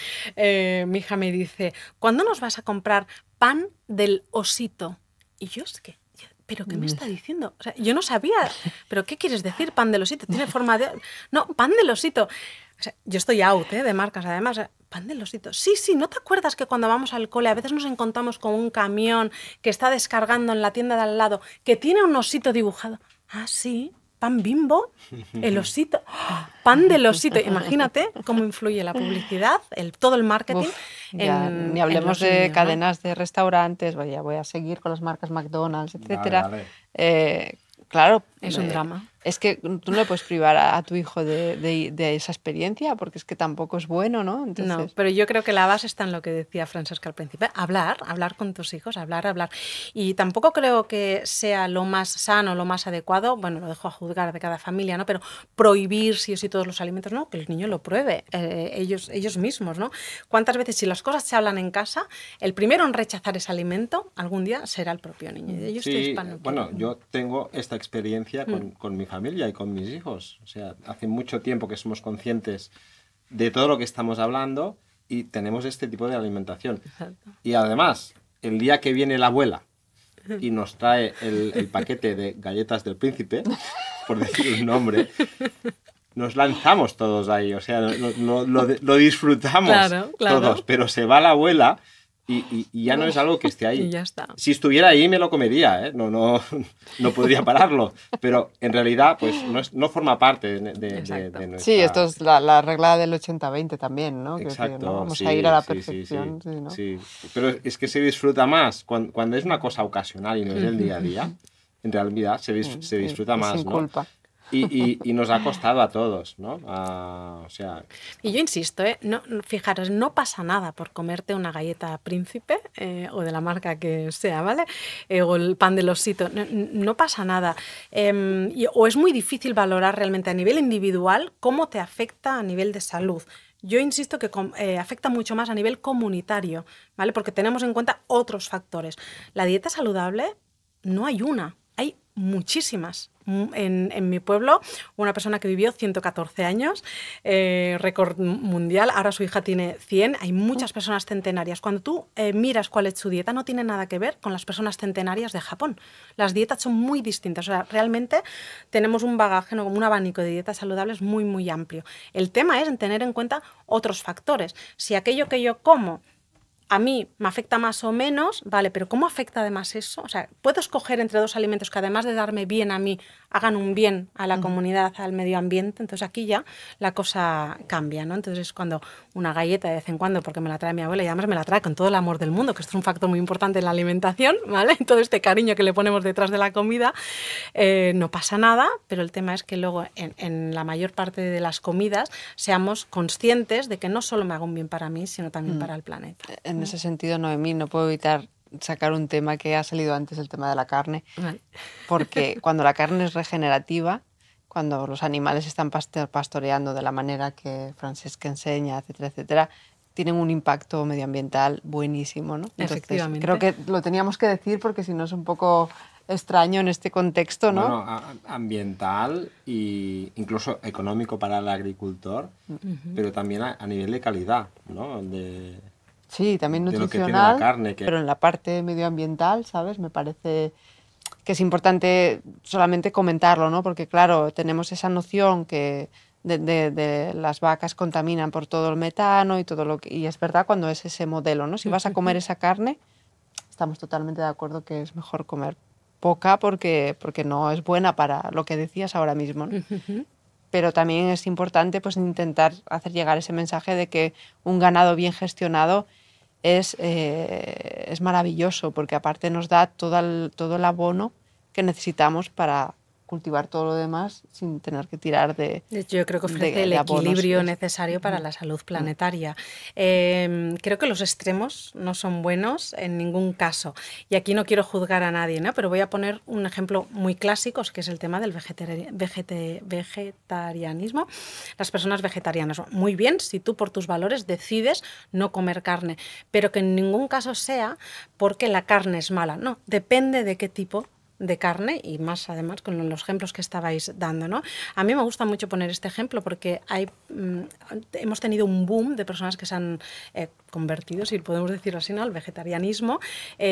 mi hija me dice, ¿cuándo nos vas a comprar pan del osito? Y yo es que, ¿pero qué me está diciendo? O sea, yo no sabía, ¿pero qué quieres decir pan del osito? ¿Tiene forma de...? No, pan del osito. O sea, yo estoy out de marcas, además. O sea, pan del osito. Sí, ¿no te acuerdas que cuando vamos al cole a veces nos encontramos con un camión que está descargando en la tienda de al lado que tiene un osito dibujado? Ah, sí, pan Bimbo, el osito, pan del osito. Imagínate cómo influye la publicidad, todo el marketing. Uf, ni hablemos de niños, cadenas, ¿no? De restaurantes, voy a seguir con las marcas McDonald's, etcétera. Vale. Claro, es un drama. Es que tú no le puedes privar a tu hijo de esa experiencia porque es que tampoco es bueno, ¿no? Entonces... No, pero yo creo que la base está en lo que decía Francesca al principio. Hablar con tus hijos, hablar. Y tampoco creo que sea lo más sano, lo más adecuado, bueno, lo dejo a juzgar de cada familia, ¿no? Pero prohibir sí o sí todos los alimentos, no, que el niño lo pruebe, ellos mismos, ¿no? ¿Cuántas veces si las cosas se hablan en casa, el primero en rechazar ese alimento algún día será el propio niño? Ellos sí, bueno, yo tengo esta experiencia con mi familia y con mis hijos. O sea, hace mucho tiempo que somos conscientes de todo lo que estamos hablando y tenemos este tipo de alimentación. Exacto. Y además, el día que viene la abuela y nos trae el paquete de galletas del príncipe, por decir un nombre, nos lanzamos todos ahí. O sea, lo disfrutamos claro. todos, pero se va la abuela... Y ya no es algo que esté ahí. Y ya está. Si estuviera ahí me lo comería, ¿eh? No podría pararlo. Pero en realidad pues no forma parte de nuestra... Sí, esto es la regla del 80-20 también, ¿no? Exacto. Que, ¿no? Vamos a ir a la perfección. Sí, ¿no? Sí. Pero es que se disfruta más cuando es una cosa ocasional y no es el día a día. En realidad se disfruta más, sin culpa. Y nos ha costado a todos, ¿no? O sea... Y yo insisto, fijaros, no pasa nada por comerte una galleta Príncipe o de la marca que sea, ¿vale? O el pan del osito, no pasa nada. O es muy difícil valorar realmente a nivel individual cómo te afecta a nivel de salud. Yo insisto que afecta mucho más a nivel comunitario, ¿vale? Porque tenemos en cuenta otros factores. La dieta saludable no hay una, hay muchísimas. En mi pueblo, una persona que vivió 114 años, récord mundial, ahora su hija tiene 100, hay muchas personas centenarias. Cuando tú miras cuál es su dieta, no tiene nada que ver con las personas centenarias de Japón. Las dietas son muy distintas, o sea, realmente tenemos un bagaje, ¿no? Un abanico de dietas saludables muy, muy amplio. El tema es en tener en cuenta otros factores. Si aquello que yo como a mí me afecta más o menos, vale, pero ¿cómo afecta además eso? O sea, puedo escoger entre dos alimentos que además de darme bien a mí, hagan un bien a la comunidad, al medio ambiente. Entonces aquí ya la cosa cambia, ¿no? Entonces es cuando una galleta de vez en cuando, porque me la trae mi abuela y además me la trae con todo el amor del mundo, que esto es un factor muy importante en la alimentación, ¿vale? Todo este cariño que le ponemos detrás de la comida, no pasa nada, pero el tema es que luego en la mayor parte de las comidas seamos conscientes de que no solo me hago un bien para mí, sino también para el planeta. En ese sentido, Noemí, no puedo evitar sacar un tema que ha salido antes, el tema de la carne, vale. Porque cuando la carne es regenerativa, cuando los animales están pastoreando de la manera que Francesca enseña, etcétera, etcétera, tienen un impacto medioambiental buenísimo, ¿no? Entonces, efectivamente. Creo que lo teníamos que decir porque si no es un poco extraño en este contexto, ¿no? Bueno, ambiental e incluso económico para el agricultor, pero también a nivel de calidad, ¿no? Sí, también nutricional, de lo que tiene la carne, pero en la parte medioambiental, ¿sabes? Me parece que es importante solamente comentarlo, ¿no? Porque claro, tenemos esa noción que de las vacas contaminan por todo el metano y todo lo que... Y es verdad cuando es ese modelo, ¿no? Si vas a comer esa carne, estamos totalmente de acuerdo que es mejor comer poca porque no es buena para lo que decías ahora mismo, ¿no? Pero también es importante pues intentar hacer llegar ese mensaje de que un ganado bien gestionado es maravilloso, porque aparte nos da todo el abono que necesitamos para cultivar todo lo demás sin tener que tirar de... De hecho, yo creo que ofrece el abonos. equilibrio necesario para la salud planetaria. Creo que los extremos no son buenos en ningún caso. Y aquí no quiero juzgar a nadie, ¿no? Pero voy a poner un ejemplo muy clásico, que es el tema del vegetarianismo. Las personas vegetarianas. Muy bien, si tú por tus valores decides no comer carne, pero que en ningún caso sea porque la carne es mala. No, depende de qué tipo de carne, y más además con los ejemplos que estabais dando, ¿no? A mí me gusta mucho poner este ejemplo porque hemos tenido un boom de personas que se han convertido, si podemos decirlo así, ¿no?, al vegetarianismo,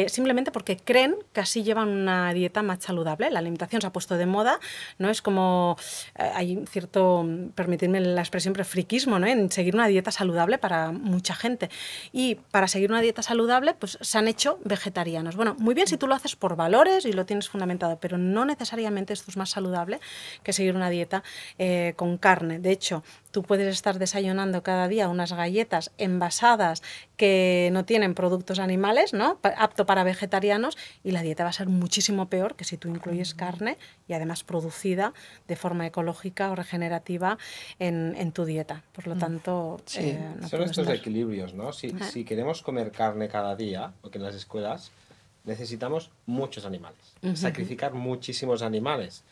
simplemente porque creen que así llevan una dieta más saludable. La alimentación se ha puesto de moda, ¿no? Es como hay cierto, permitidme la expresión, pero friquismo, ¿no?, en seguir una dieta saludable para mucha gente. Y para seguir una dieta saludable, pues se han hecho vegetarianos. Bueno, muy bien si tú lo haces por valores y lo tienes fundamentado, pero no necesariamente esto es más saludable que seguir una dieta con carne. De hecho, tú puedes estar desayunando cada día unas galletas envasadas que no tienen productos animales, ¿no?, apto para vegetarianos, y la dieta va a ser muchísimo peor que si tú incluyes carne y además producida de forma ecológica o regenerativa en tu dieta. Por lo tanto, no son estos equilibrios, ¿no? Si queremos comer carne cada día, porque en las escuelas necesitamos muchos animales, sacrificar muchísimos animales.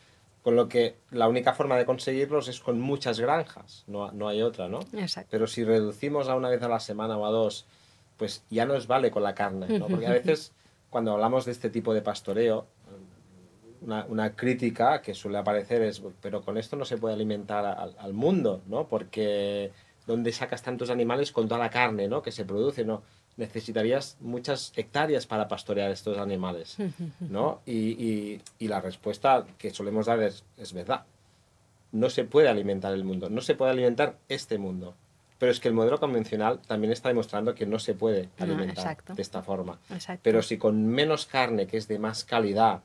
Con lo que la única forma de conseguirlos es con muchas granjas, no hay otra, ¿no? Exacto. Pero si reducimos a una vez a la semana o a dos, pues ya nos vale con la carne, ¿no? Porque a veces cuando hablamos de este tipo de pastoreo, una crítica que suele aparecer es, pero con esto no se puede alimentar al mundo, ¿no? Porque ¿dónde sacas tantos animales con toda la carne, ¿no?, que se produce, ¿no? Necesitarías muchas hectáreas para pastorear estos animales, ¿no? Y la respuesta que solemos dar es verdad. No se puede alimentar el mundo, no se puede alimentar este mundo. Pero es que el modelo convencional también está demostrando que no se puede alimentar de esta forma. Exacto. Pero si con menos carne, que es de más calidad,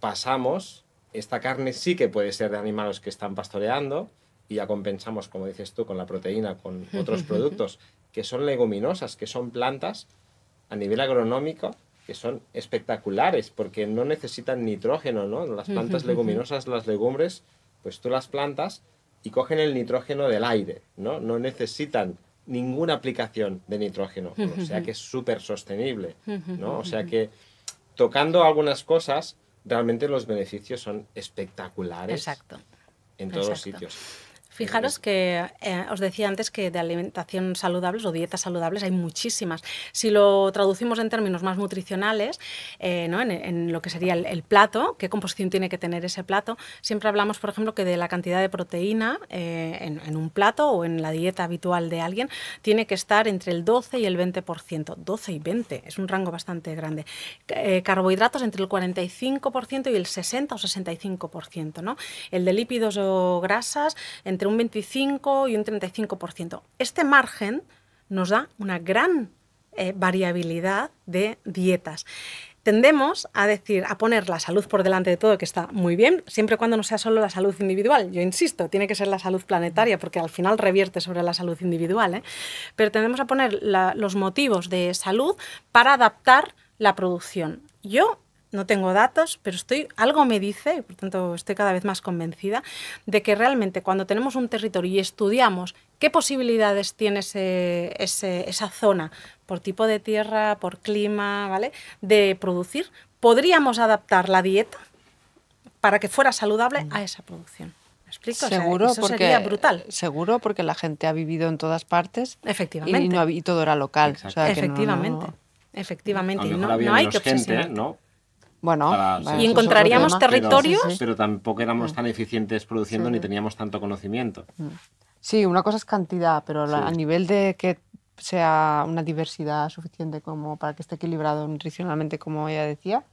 pasamos, esta carne sí que puede ser de animales que están pastoreando, y ya compensamos, como dices tú, con la proteína, con otros productos que son leguminosas, que son plantas a nivel agronómico, que son espectaculares, porque no necesitan nitrógeno, ¿no? Las plantas leguminosas, las legumbres, pues tú las plantas y cogen el nitrógeno del aire, ¿no? No necesitan ninguna aplicación de nitrógeno, o sea que es súper sostenible, ¿no? O sea que tocando algunas cosas, realmente los beneficios son espectaculares. Exacto. En todos los sitios. Fijaros que os decía antes que de alimentación saludables o dietas saludables hay muchísimas. Si lo traducimos en términos más nutricionales, ¿no?, en lo que sería el plato, qué composición tiene que tener ese plato, siempre hablamos, por ejemplo, que de la cantidad de proteína en un plato o en la dieta habitual de alguien tiene que estar entre el 12 y el 20%. 12 y 20, es un rango bastante grande. Carbohidratos entre el 45% y el 60 o 65%, ¿no? El de lípidos o grasas entre un 25 y un 35%. Este margen nos da una gran variabilidad de dietas. Tendemos a decir, a poner la salud por delante de todo, que está muy bien, siempre y cuando no sea solo la salud individual. Yo insisto, tiene que ser la salud planetaria, porque al final revierte sobre la salud individual, ¿eh? Pero tendemos a poner los motivos de salud para adaptar la producción. Yo no tengo datos, pero algo me dice, y por tanto estoy cada vez más convencida, de que realmente cuando tenemos un territorio y estudiamos qué posibilidades tiene esa zona por tipo de tierra, por clima, ¿vale?, de producir, podríamos adaptar la dieta para que fuera saludable a esa producción. ¿Me explico? Seguro, o sea, eso sería brutal. Seguro, porque la gente ha vivido en todas partes. Efectivamente. Y todo era local. Exacto. O sea, que efectivamente. Efectivamente. A lo Y mejor había no hay menos que gente, obsesionarte. ¿no? Bueno, y encontraríamos territorios. Pero tampoco éramos tan eficientes produciendo ni teníamos tanto conocimiento. Sí, una cosa es cantidad, pero a nivel de que sea una diversidad suficiente como para que esté equilibrado nutricionalmente, como ella decía,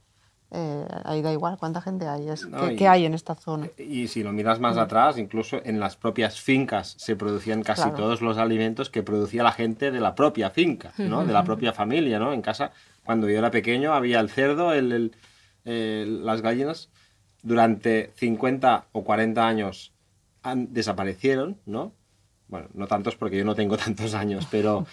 ahí da igual cuánta gente hay, ¿qué hay en esta zona? Y si lo miras más atrás, incluso en las propias fincas se producían casi todos los alimentos que producía la gente de la propia finca, ¿no? De la propia familia, ¿no? En casa, cuando yo era pequeño, había el cerdo, las gallinas. Durante 50 o 40 años desaparecieron, ¿no? Bueno, no tantos porque yo no tengo tantos años, pero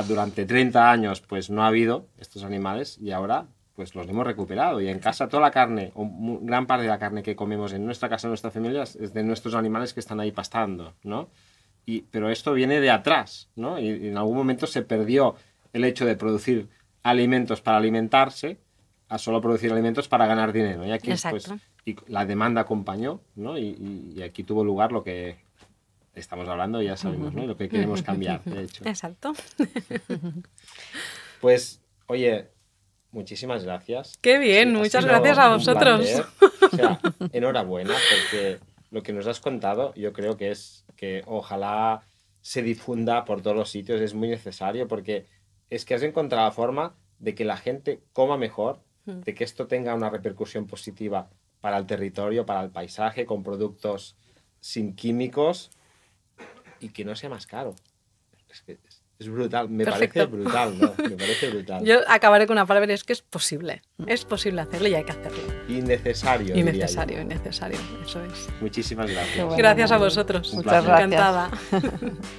durante 30 años pues no ha habido estos animales, y ahora pues los hemos recuperado. Y en casa toda la carne, o gran parte de la carne que comemos en nuestra casa, en nuestra familia, es de nuestros animales que están ahí pastando, ¿no? Pero esto viene de atrás, ¿no? Y en algún momento se perdió el hecho de producir alimentos para alimentarse a solo producir alimentos para ganar dinero. Y aquí pues, y la demanda acompañó, ¿no? Y aquí tuvo lugar lo que estamos hablando, ya sabemos, ¿no? Y lo que queremos cambiar, de hecho. Exacto. Pues, oye, muchísimas gracias. Qué bien, Sí, muchas gracias a vosotros. O sea, enhorabuena, porque lo que nos has contado yo creo que es que ojalá se difunda por todos los sitios, es muy necesario, porque es que has encontrado la forma de que la gente coma mejor, de que esto tenga una repercusión positiva para el territorio, para el paisaje, con productos sin químicos y que no sea más caro. Es que es brutal, me parece brutal, ¿no? Me parece brutal. Yo acabaré con una palabra, es que es posible hacerlo y hay que hacerlo. Innecesario. Innecesario, eso es. Muchísimas gracias. Gracias a vosotros. Muchas gracias. Encantada.